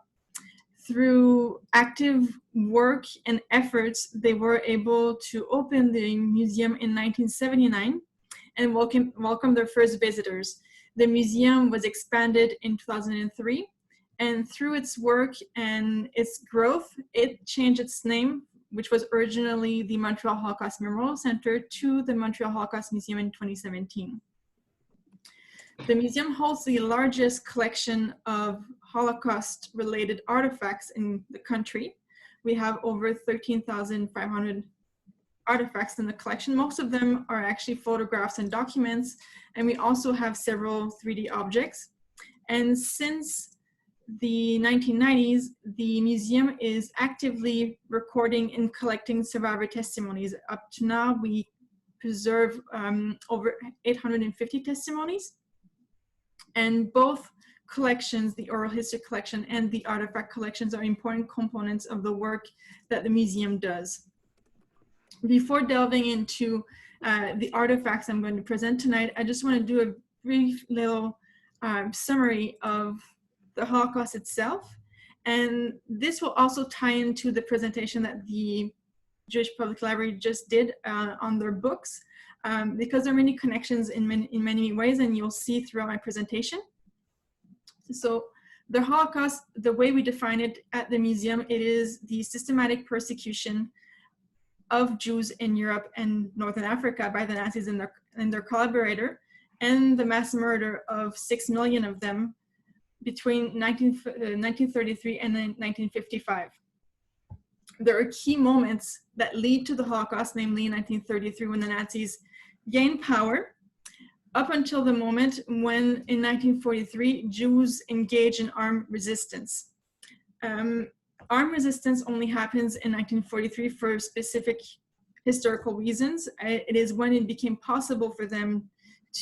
Through active work and efforts, they were able to open the museum in 1979 and welcome their first visitors. The museum was expanded in 2003, and through its work and its growth, it changed its name, which was originally the Montreal Holocaust Memorial Center, to the Montreal Holocaust Museum in 2017. The museum holds the largest collection of Holocaust-related artifacts in the country. We have over 13,500 artifacts in the collection. Most of them are actually photographs and documents, and we also have several 3D objects. And since the 1990s, the museum is actively recording and collecting survivor testimonies. Up to now, we preserve over 850 testimonies. And both collections, the oral history collection and the artifact collections, are important components of the work that the museum does. Before delving into the artifacts I'm going to present tonight, I just want to do a brief little summary of the Holocaust itself. And this will also tie into the presentation that the Jewish Public Library just did on their books, because there are many connections in many ways, and you'll see throughout my presentation. So the Holocaust, the way we define it at the museum, it is the systematic persecution of Jews in Europe and Northern Africa by the Nazis and their collaborator, and the mass murder of 6 million of them between 1933 and 1955. There are key moments that lead to the Holocaust, namely in 1933 when the Nazis gained power, up until the moment when in 1943 Jews engage in armed resistance. Armed resistance only happens in 1943 for specific historical reasons. It is when it became possible for them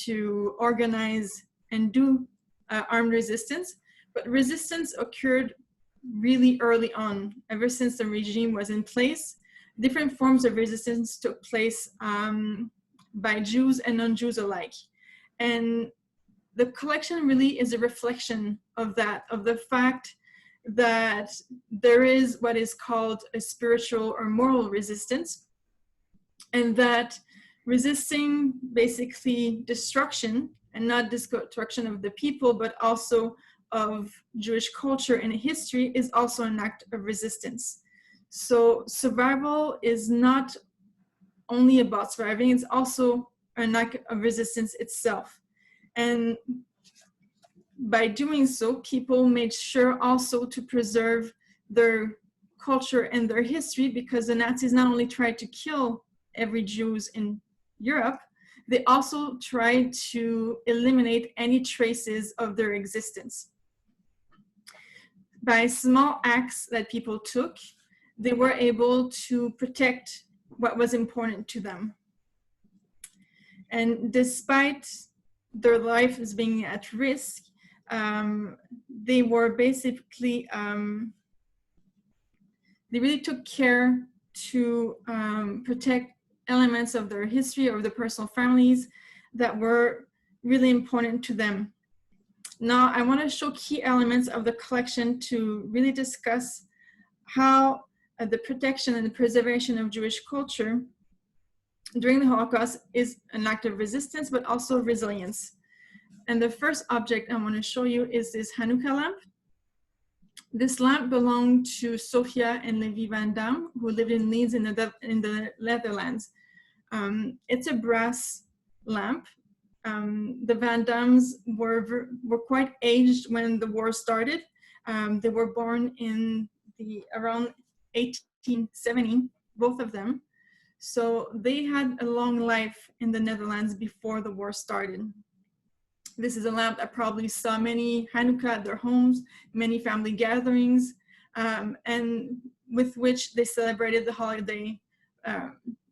to organize and do armed resistance, but resistance occurred really early on. Ever since the regime was in place, different forms of resistance took place by Jews and non-Jews alike. And the collection really is a reflection of that, of the fact that there is what is called a spiritual or moral resistance, and that resisting basically destruction, and not destruction of the people, but also of Jewish culture and history, is also an act of resistance. So survival is not only about surviving, it's also an act of resistance itself. And by doing so, people made sure also to preserve their culture and their history, because the Nazis not only tried to kill every Jew in Europe, They also tried to eliminate any traces of their existence. By small acts that people took, they were able to protect what was important to them. And despite their lives being at risk, they were basically, they really took care to protect elements of their history or their personal families that were really important to them. Now, I want to show key elements of the collection to really discuss how the protection and the preservation of Jewish culture during the Holocaust is an act of resistance, but also resilience. And the first object I want to show you is this HANUKKAH lamp. This lamp belonged to Sophia and Levi Van Dam, who lived in Leeds in the Netherlands. It's a brass lamp. The Van Dams were quite aged when the war started. They were born in around 1870, both of them. So they had a long life in the Netherlands before the war started. This is a lamp that probably saw many Hanukkah at their homes, many family gatherings, and with which they celebrated the holiday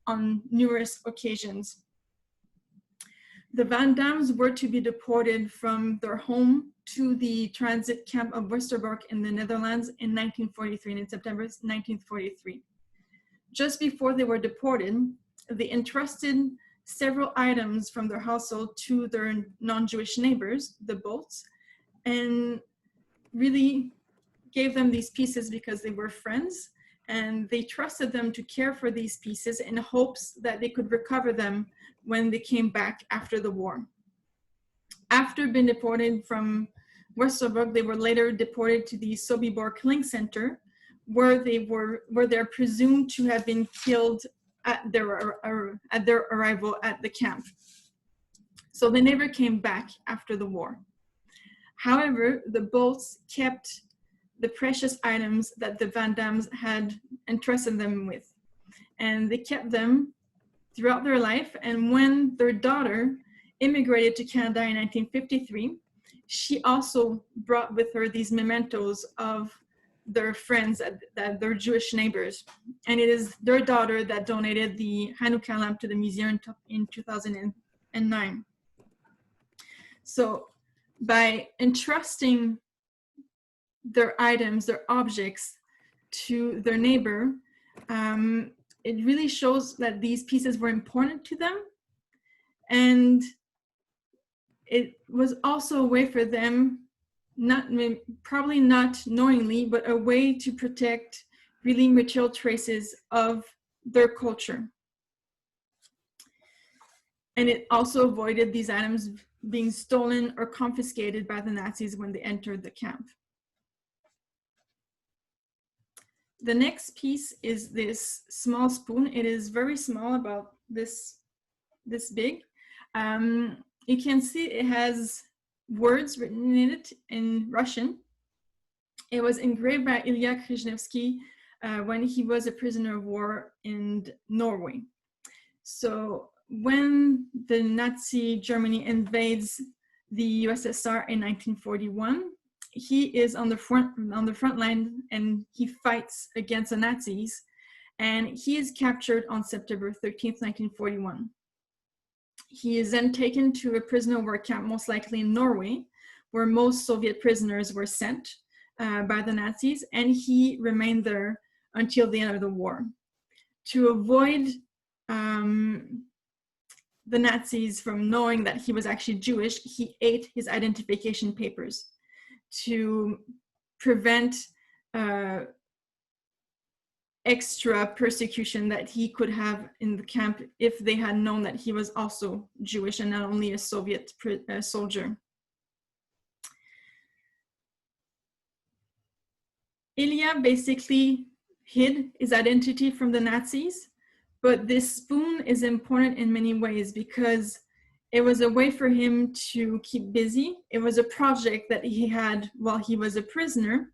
on numerous occasions. The Van Dams were to be deported from their home to the transit camp of Westerbork in the Netherlands in 1943, in September 1943. Just before they were deported, they entrusted several items from their household to their non-Jewish neighbors, the Bolts, and really gave them these pieces because they were friends, and they trusted them to care for these pieces in hopes that they could recover them when they came back after the war. After being deported from Westerbork, they were later deported to the Sobibor killing center, where they're presumed to have been killed at their arrival at the camp. So they never came back after the war. However, the Bolts kept the precious items that the Van Dams had entrusted them with, and they kept them throughout their life. And when their daughter immigrated to Canada in 1953, she also brought with her these mementos of their friends, their Jewish neighbors. And it is their daughter that donated the HANUKKAH lamp to the museum in 2009. So by entrusting their items, their objects to their neighbor, it really shows that these pieces were important to them. And it was also a way for them, probably not knowingly, but a way to protect really material traces of their culture. And it also avoided these items being stolen or confiscated by the Nazis when they entered the camp. The next piece is this small spoon. It is very small, about this big. You can see it has words written in it in Russian. It was engraved by Ilya Krzyzewski when he was a prisoner of war in Norway. So when the Nazi Germany invades the USSR in 1941, he is on the front line, and he fights against the Nazis, and he is captured on September 13th, 1941. He is then taken to a prisoner of war camp, most likely in Norway, where most Soviet prisoners were sent by the Nazis, and he remained there until the end of the war. To avoid the Nazis from knowing that he was actually Jewish, he ate his identification papers to prevent extra persecution that he could have in the camp if they had known that he was also Jewish and not only a Soviet soldier. Ilya basically hid his identity from the Nazis, but this spoon is important in many ways because it was a way for him to keep busy. It was a project that he had while he was a prisoner.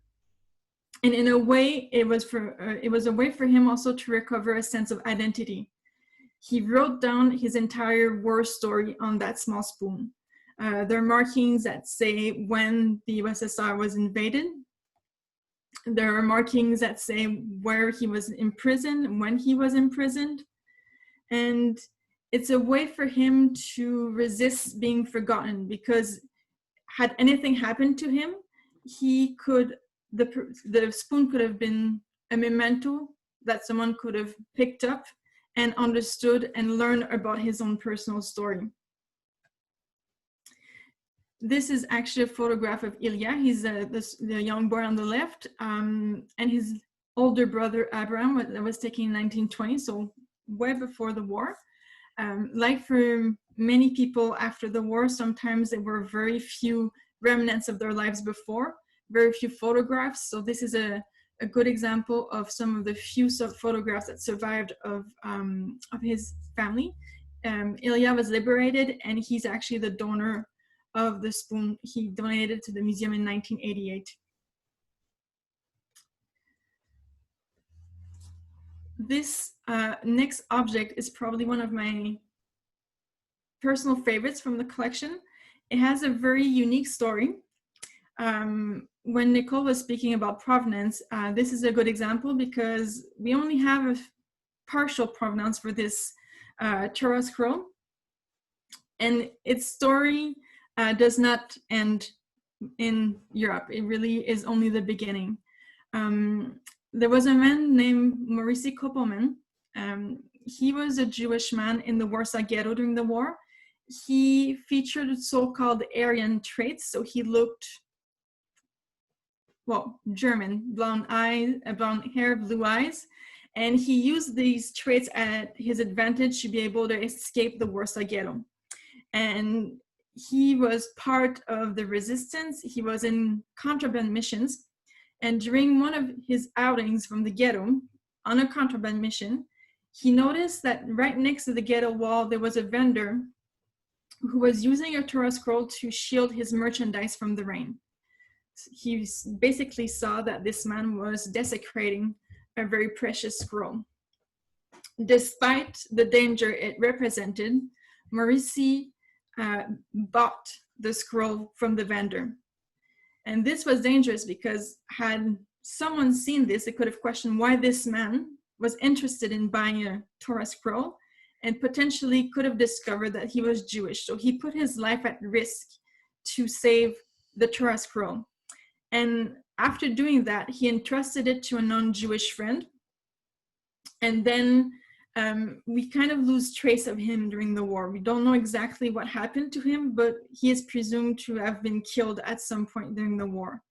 And in a way, it was a way for him also to recover a sense of identity. he wrote down his entire war story on that small spoon. There are markings that say when the USSR was invaded. There are markings that say where he was imprisoned, when he was imprisoned. And it's a way for him to resist being forgotten, because had anything happened to him, he could, the spoon could have been a memento that someone could have picked up and understood and learned about his own personal story. This is actually a photograph of Ilya. He's the young boy on the left, and his older brother Abraham, that was taken in 1920, so way before the war. Like for many people after the war, sometimes there were very few remnants of their lives before, very few photographs. So this is a good example of some of the few photographs that survived of his family. Ilya was liberated, and he's actually the donor of the spoon. He donated to the museum in 1988. This next object is probably one of my personal favorites from the collection. It has a very unique story. When Nicole was speaking about provenance, this is a good example because we only have a partial provenance for this TORAH scroll, and its story does not end in Europe. It really is only the beginning. There was a man named Maurice Koppelman. He was a Jewish man in the Warsaw Ghetto during the war. He featured so-called Aryan traits, so he looked, well, German, blonde hair, blue eyes, and he used these traits at his advantage to be able to escape the Warsaw Ghetto. And he was part of the resistance. He was in contraband missions, and during one of his outings from the ghetto on a contraband mission, he noticed that right next to the ghetto wall there was a vendor who was using a TORAH scroll to shield his merchandise from the rain. He basically saw that this man was desecrating a very precious scroll. Despite the danger it represented, Maurice bought the scroll from the vendor. And this was dangerous because had someone seen this, it could have questioned why this man was interested in buying a TORAH scroll and potentially could have discovered that he was Jewish. So he put his life at risk to save the TORAH scroll. And after doing that, he entrusted it to a non-Jewish friend. And then we kind of lose trace of him during the war. We don't know exactly what happened to him, but he is presumed to have been killed at some point during the war.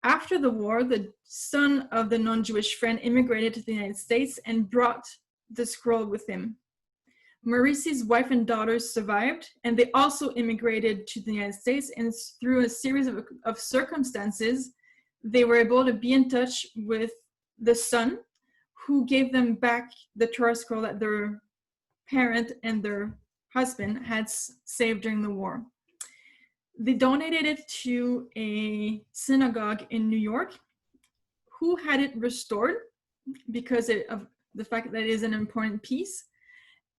After the war, the son of the non-Jewish friend immigrated to the United States and brought the scroll with him. Maurice's wife and daughters survived, and they also immigrated to the United States, and through a series of circumstances, they were able to be in touch with the son, who gave them back the TORAH scroll that their parent and their husband had saved during the war. They donated it to a synagogue in New York, who had it restored because of the fact that it is an important piece.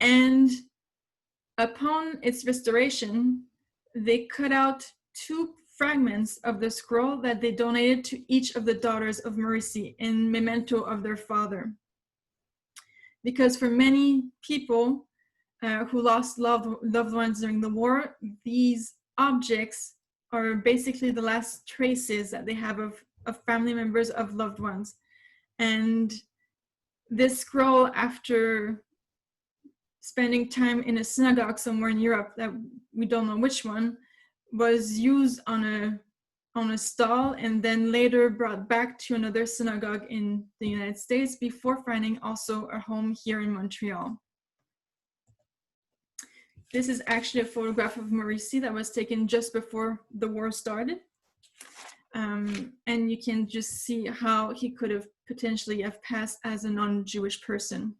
And upon its restoration, they cut out 2 fragments of the scroll that they donated to each of the daughters of Maurice in memento of their father. Because for many people who lost loved ones during the war, these objects are basically the last traces that they have of family members, of loved ones. And this scroll, after spending time in a synagogue somewhere in Europe that we don't know which one, was used on a stall and then later brought back to another synagogue in the United States before finding also a home here in Montreal. This is actually a photograph of Maurice that was taken just before the war started. And you can just see how he could have potentially have passed as a non-Jewish person.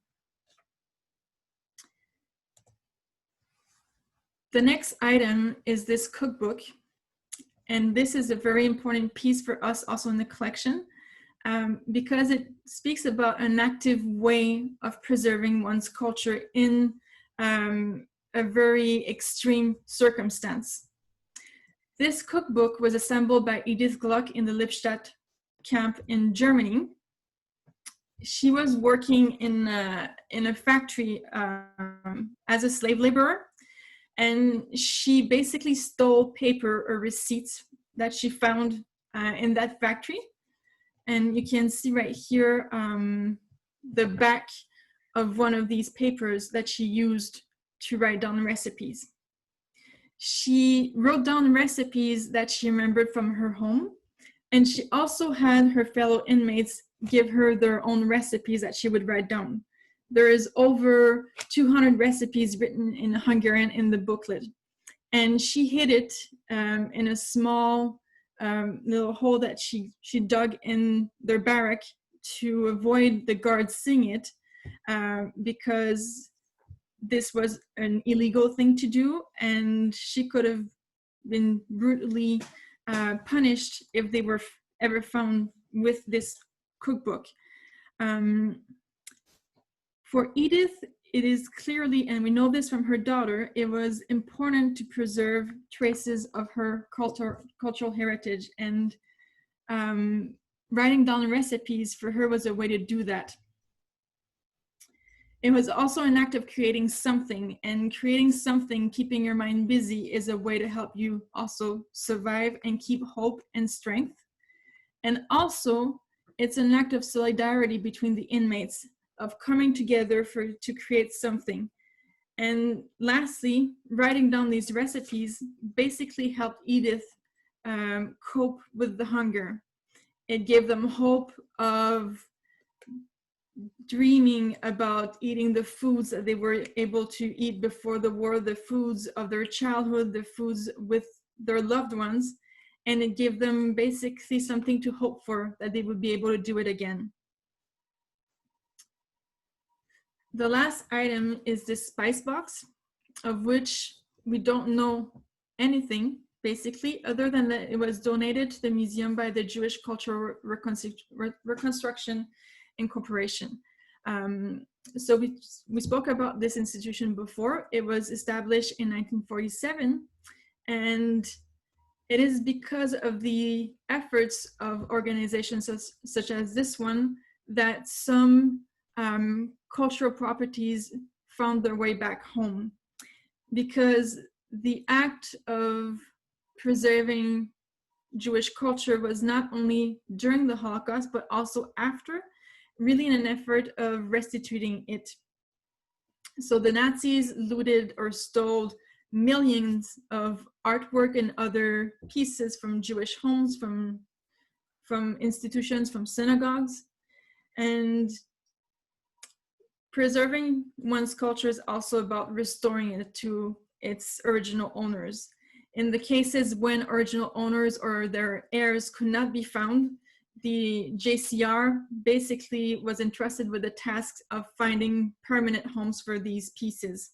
The next item is this cookbook. And this is a very important piece for us also in the collection. because it speaks about an active way of preserving one's culture in a very extreme circumstance. This cookbook was assembled by Edith Gluck in the Lippstadt camp in Germany. She was working in a factory as a slave laborer, and she basically stole paper or receipts that she found in that factory. And you can see right here the back of one of these papers that she used to write down recipes. She wrote down recipes that she remembered from her home, and she also had her fellow inmates give her their own recipes that she would write down. There is over 200 recipes written in Hungarian in the booklet. And she hid it in a small little hole that she dug in their barrack to avoid the guards seeing it, because this was an illegal thing to do, and she could have been brutally punished if they were ever found with this cookbook. For Edith, it is clearly, and we know this from her daughter, it was important to preserve traces of her cultural heritage, and writing down recipes for her was a way to do that. It was also an act of creating something, and creating something, keeping your mind busy, is a way to help you also survive and keep hope and strength. And also, it's an act of solidarity between the inmates, of coming together to create something. And lastly, writing down these recipes basically helped Edith cope with the hunger. It gave them hope of dreaming about eating the foods that they were able to eat before the war, the foods of their childhood, the foods with their loved ones. And it gave them basically something to hope for, that they would be able to do it again. The last item is this spice box, of which we don't know anything, basically, other than that it was donated to the museum by the Jewish Cultural Reconstruction Incorporation. So we spoke about this institution before. It was established in 1947, and it is because of the efforts of organizations such as this one that some cultural properties found their way back home, because the act of preserving Jewish culture was not only during the Holocaust, but also after, really in an effort of restituting it. So the Nazis looted or stole millions of artwork and other pieces from Jewish homes, from institutions, from synagogues. And preserving one's culture is also about restoring it to its original owners. In the cases when original owners or their heirs could not be found, the JCR basically was entrusted with the task of finding permanent homes for these pieces.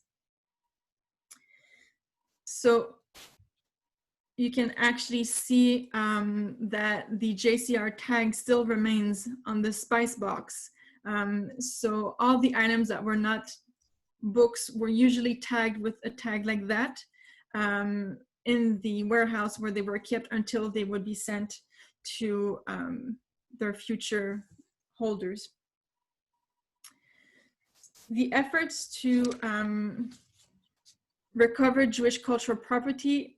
So you can actually see that the JCR tag still remains on the spice box. So all the items that were not books were usually tagged with a tag like that in the warehouse where they were kept until they would be sent to their future holders. The efforts to recover Jewish cultural property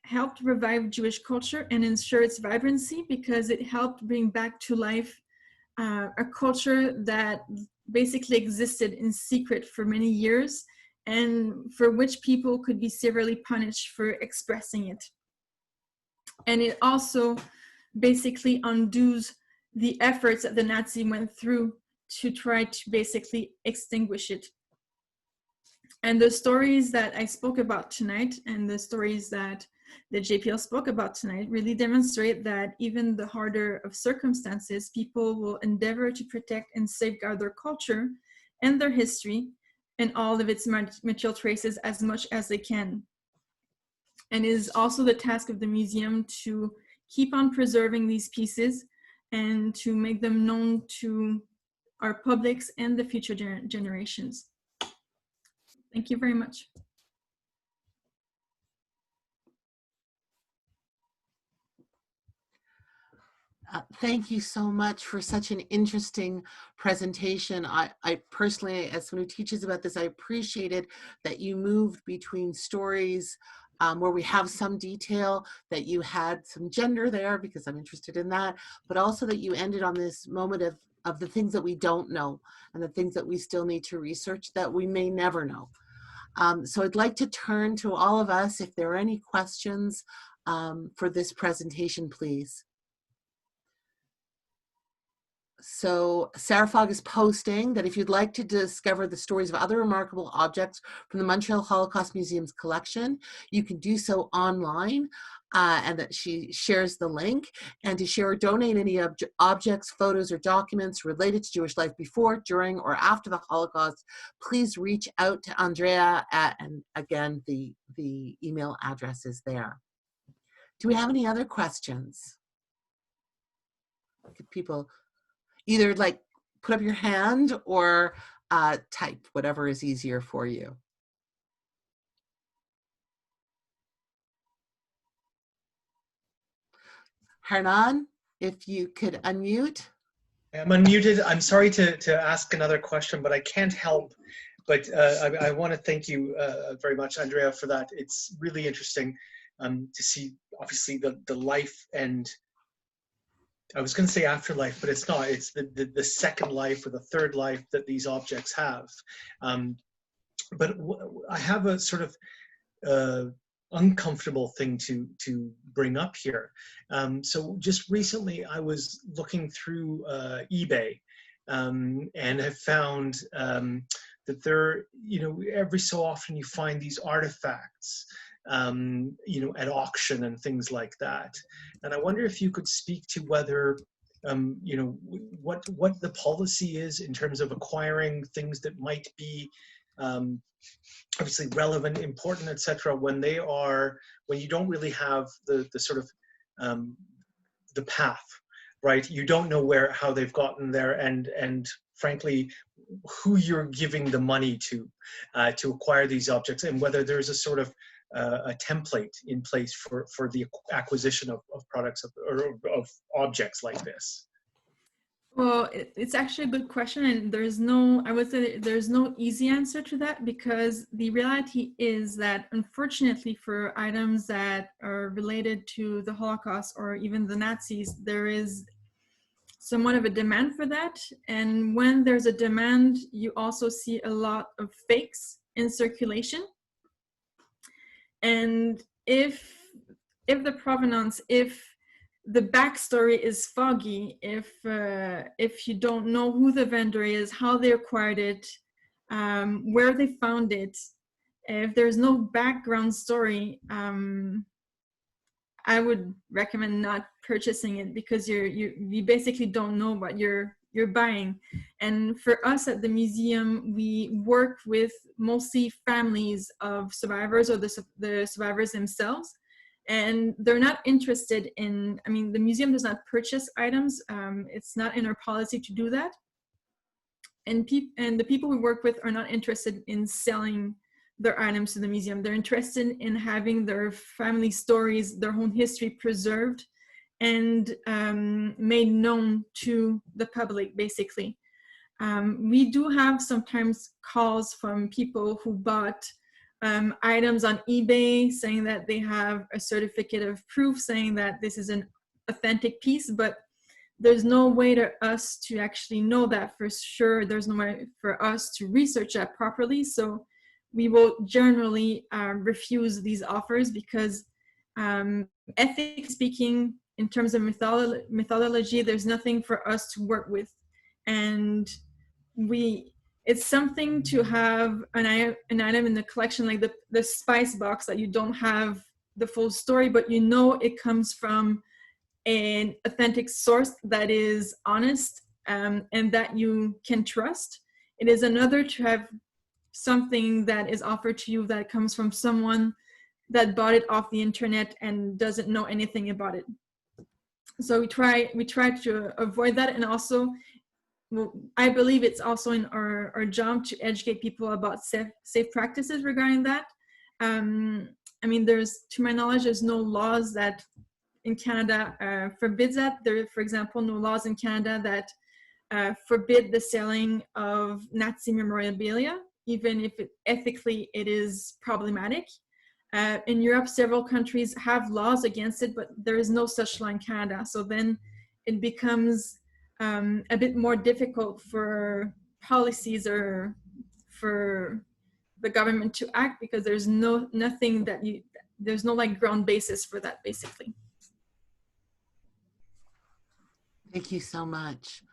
helped revive Jewish culture and ensure its vibrancy, because it helped bring back to life a culture that basically existed in secret for many years, and for which people could be severely punished for expressing it. And it also basically undoes the efforts that the Nazi went through to try to basically extinguish it. And the stories that I spoke about tonight, and the stories that the JPL spoke about tonight, really demonstrate that even the harder of circumstances, people will endeavor to protect and safeguard their culture and their history and all of its material traces as much as they can. And it is also the task of the museum to keep on preserving these pieces and to make them known to our publics and the future generations. Thank you very much. Thank you so much for such an interesting presentation. I personally, as someone who teaches about this, I appreciated that you moved between stories where we have some detail, that you had some gender there because I'm interested in that, but also that you ended on this moment of the things that we don't know and the things that we still need to research that we may never know. So I'd like to turn to all of us if there are any questions for this presentation, please. So Sarah Fogg is posting that if you'd like to discover the stories of other remarkable objects from the Montreal Holocaust Museum's collection, you can do so online, and that she shares the link. And to share or donate any objects, photos, or documents related to Jewish life before, during, or after the Holocaust, please reach out to Andrea and again, the email address is there. Do we have any other questions? Could people either like put up your hand or type, whatever is easier for you. Hernan, if you could unmute. I'm unmuted. I'm sorry to ask another question, but I can't help. But I want to thank you very much, Andrea, for that. It's really interesting to see, obviously, the life and, I was going to say afterlife, but it's not. It's the second life or the third life that these objects have. But I have a sort of uncomfortable thing to bring up here. So just recently, I was looking through eBay and have found that there, every so often you find these artifacts, at auction and things like that. And I wonder if you could speak to whether, what the policy is in terms of acquiring things that might be obviously relevant, important, etc. when you don't really have the sort of the path, right? You don't know how they've gotten there, and frankly, who you're giving the money to acquire these objects, and whether there's a sort of a template in place for the acquisition of products or of objects like this. Well, it's actually a good question, and I would say there's no easy answer to that, because the reality is that, unfortunately, for items that are related to the Holocaust or even the Nazis, there is somewhat of a demand for that. And when there's a demand, you also see a lot of fakes in circulation. And if the provenance, if the backstory is foggy, if you don't know who the vendor is, how they acquired it, where they found it, if there's no background story, I would recommend not purchasing it, because you basically don't know what you're buying. And for us at the museum, we work with mostly families of survivors or the survivors themselves. And they're not interested in, the museum does not purchase items. It's not in our policy to do that. And the people we work with are not interested in selling their items to the museum. They're interested in having their family stories, their own history preserved and made known to the public, basically. We do have sometimes calls from people who bought items on eBay saying that they have a certificate of proof saying that this is an authentic piece, but there's no way to us to actually know that for sure. There's no way for us to research that properly. So we will generally refuse these offers, because ethically speaking, in terms of methodology, there's nothing for us to work with. And it's something to have an item in the collection, like the spice box, that you don't have the full story, but it comes from an authentic source that is honest and that you can trust. It is another to have something that is offered to you that comes from someone that bought it off the internet and doesn't know anything about it. So we try to avoid that, and also, well, I believe it's also in our job to educate people about safe practices regarding that. I mean, to my knowledge, there's no laws that in Canada forbids that. There are, for example, no laws in Canada that forbid the selling of Nazi memorabilia, even if ethically it is problematic. In Europe, several countries have laws against it, but there is no such law in Canada. So then it becomes a bit more difficult for policies or for the government to act, because there's nothing that there's no like ground basis for that, basically. Thank you so much.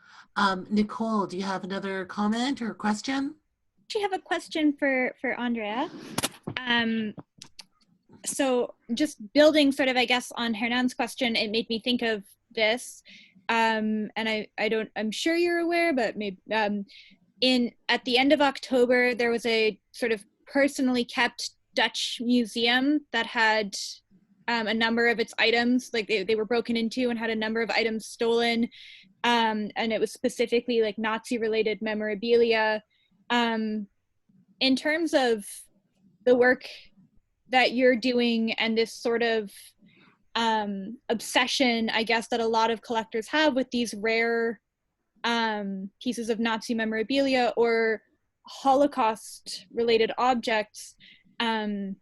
Nicole, do you have another comment or question? I have a question for Andrea. So just building sort of, I guess, on Hernan's question, it made me think of this. And I'm sure you're aware, but maybe at the end of October, there was a sort of personally kept Dutch museum that had a number of its items, like they were broken into and had a number of items stolen. And it was specifically like Nazi related memorabilia. In terms of the work that you're doing and this sort of obsession, I guess, that a lot of collectors have with these rare pieces of Nazi memorabilia or Holocaust related objects, you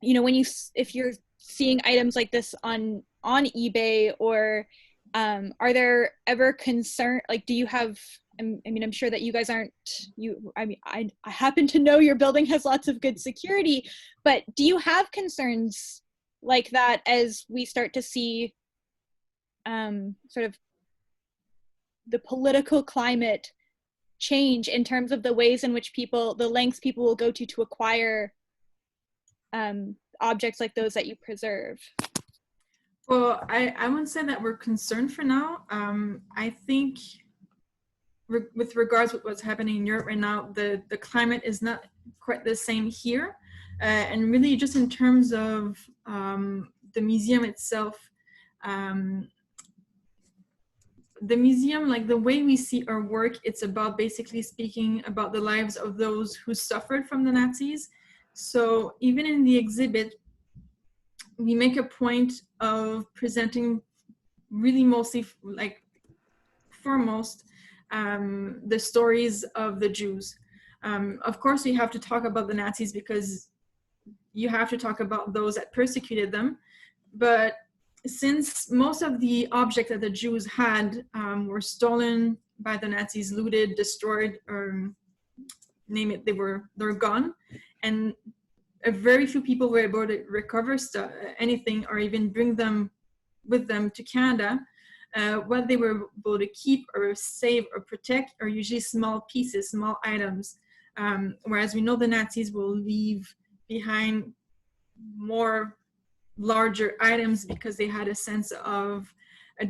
know, if you're seeing items like this on eBay, or are there ever concern, like, do you have, I mean, I'm sure that you guys aren't, I mean, I happen to know your building has lots of good security, but do you have concerns like that as we start to see sort of the political climate change in terms of the ways in which the lengths people will go to acquire objects like those that you preserve? Well, I wouldn't say that we're concerned for now. I think with regards to what's happening in Europe right now, the climate is not quite the same here. And really just in terms of the museum itself, the museum, like the way we see our work, it's about basically speaking about the lives of those who suffered from the Nazis. So even in the exhibit, we make a point of presenting really mostly, like foremost, the stories of the Jews. Of course, we have to talk about the Nazis because you have to talk about those that persecuted them. But since most of the objects that the Jews had were stolen by the Nazis, looted, destroyed, or name it, they're gone, and a very few people were able to recover anything or even bring them with them to Canada. What they were able to keep or save or protect are usually small pieces, small items. Whereas we know the Nazis will leave behind more larger items because they had a sense of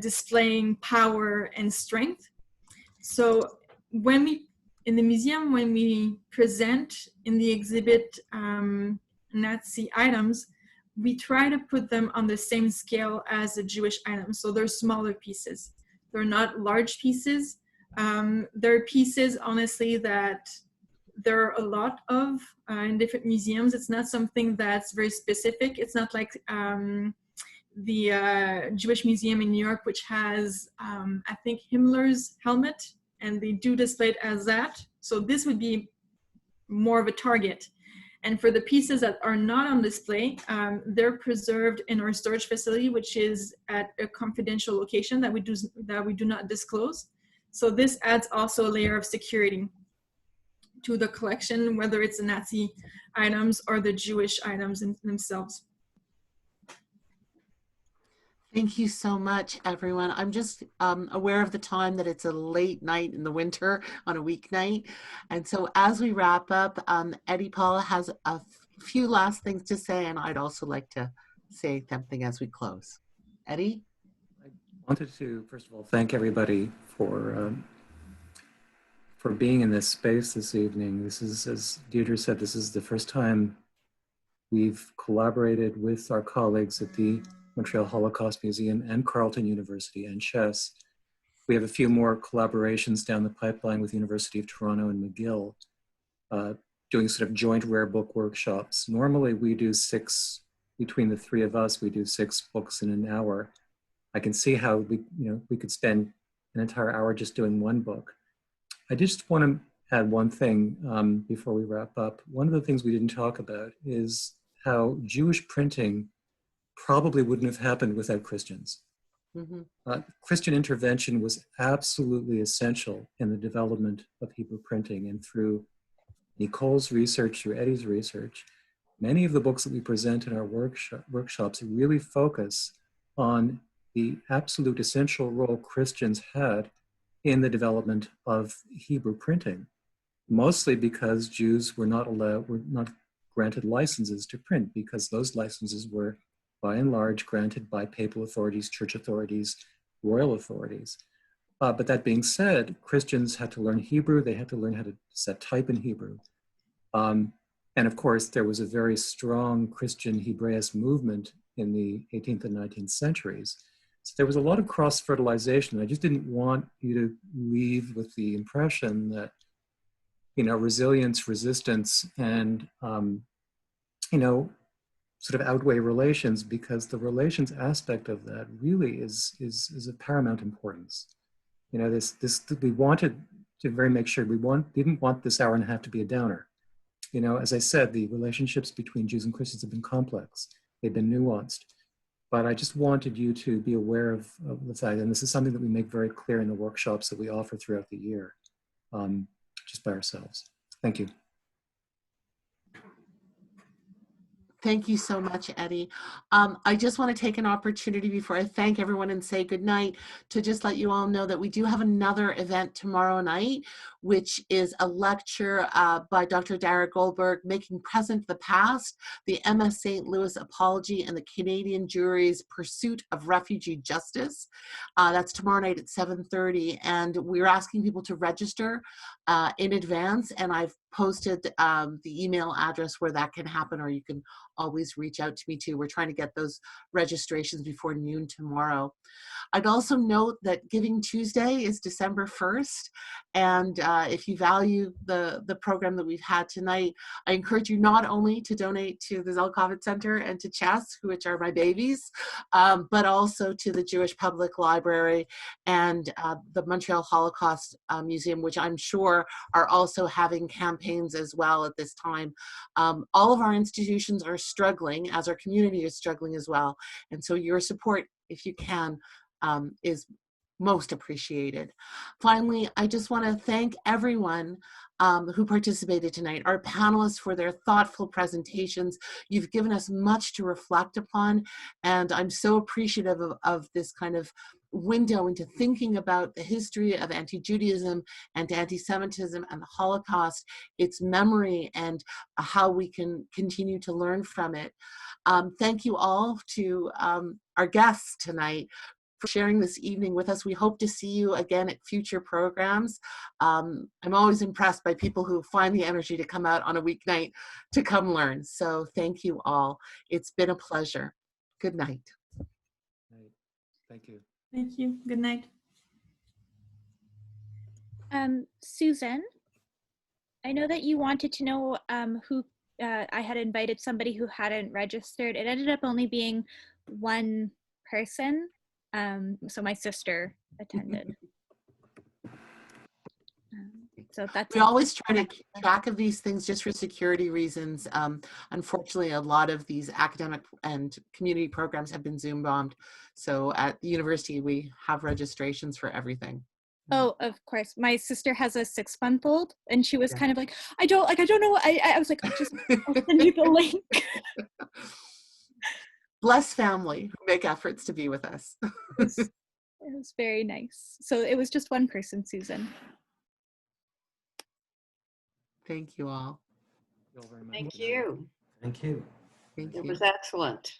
displaying power and strength. So in the museum, when we present in the exhibit Nazi items, we try to put them on the same scale as the Jewish items. So they're smaller pieces. They're not large pieces. They're pieces, honestly, that there are a lot of in different museums. It's not something that's very specific. It's not like the Jewish Museum in New York, which has, I think, Himmler's helmet, and they do display it as that. So this would be more of a target. And for the pieces that are not on display, they're preserved in our storage facility, which is at a confidential location that we do not disclose. So this adds also a layer of security to the collection, whether it's the Nazi items or the Jewish items themselves. Thank you so much, everyone. I'm just aware of the time that it's a late night in the winter on a weeknight. And so as we wrap up, Eddie Paul has a few last things to say, and I'd also like to say something as we close. Eddie? I wanted to, first of all, thank everybody for being in this space this evening. This is, as Deirdre said, this is the first time we've collaborated with our colleagues at the Montreal Holocaust Museum and Carleton University and CHES. We have a few more collaborations down the pipeline with University of Toronto and McGill, doing sort of joint rare book workshops. Normally we do 6, between the 3 of us, we do 6 books in an hour. I can see how we could spend an entire hour just doing one book. I just want to add one thing before we wrap up. One of the things we didn't talk about is how Jewish printing probably wouldn't have happened without Christians. Mm-hmm. Christian intervention was absolutely essential in the development of Hebrew printing, and through Nicole's research, through Eddie's research, many of the books that we present in our workshops really focus on the absolute essential role Christians had in the development of Hebrew printing, mostly because Jews were not granted licenses to print, because those licenses were by and large granted by papal authorities, church authorities, royal authorities. But that being said, Christians had to learn Hebrew, they had to learn how to set type in Hebrew. And of course, there was a very strong Christian Hebraist movement in the 18th and 19th centuries. So there was a lot of cross-fertilization. I just didn't want you to leave with the impression that, resilience, resistance, and, sort of outweigh relations, because the relations aspect of that really is of paramount importance. We wanted to make sure didn't want this hour and a half to be a downer. As I said, the relationships between Jews and Christians have been complex. They've been nuanced. But I just wanted you to be aware of the fact, and this is something that we make very clear in the workshops that we offer throughout the year, just by ourselves. Thank you. Thank you so much, Eddie. I just want to take an opportunity before I thank everyone and say goodnight to just let you all know that we do have another event tomorrow night, which is a lecture by Dr. Dara Goldberg, Making Present the Past, the MS St. Louis Apology and the Canadian Jury's Pursuit of Refugee Justice. That's tomorrow night at 7:30, and we're asking people to register in advance, and I've posted the email address where that can happen, or you can always reach out to me too. We're trying to get those registrations before noon tomorrow. I'd also note that Giving Tuesday is December 1st, and if you value the program that we've had tonight, I encourage you not only to donate to the Zelikovitz Centre and to CHES, which are my babies, but also to the Jewish Public Library and the Montreal Holocaust Museum, which I'm sure are also having campaigns as well at this time. All of our institutions are struggling, as our community is struggling as well, and so your support, if you can, is most appreciated. Finally, I just want to thank everyone who participated tonight, our panelists for their thoughtful presentations. You've given us much to reflect upon, and I'm so appreciative of this kind of window into thinking about the history of anti-Judaism and anti-Semitism and the Holocaust, its memory, and how we can continue to learn from it. Thank you all to our guests tonight for sharing this evening with us. We hope to see you again at future programs. I'm always impressed by people who find the energy to come out on a weeknight to come learn. So thank you all. It's been a pleasure. Good night. Thank you. Thank you. Good night. Susan, I know that you wanted to know who I had invited somebody who hadn't registered. It ended up only being one person. So my sister attended. So that's we always try to keep track of these things just for security reasons. Unfortunately, a lot of these academic and community programs have been Zoom bombed. So at the university, we have registrations for everything. Oh, of course. My sister has a 6-month-old, and she was kind of like, I don't know. I was like, I'll send you the link. Bless family who make efforts to be with us. It was very nice. So it was just one person, Susan. Thank you all. Thank you. Thank you. Thank It you. was excellent.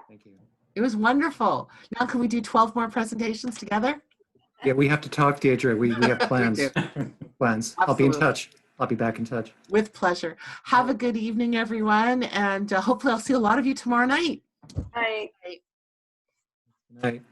Thank you. It was wonderful. Now can we do 12 more presentations together? Yeah, we have to talk, Deirdre. We have plans. Plans. I'll be in touch. I'll be back in touch. With pleasure. Have a good evening, everyone, and hopefully I'll see a lot of you tomorrow night. Bye. Good night.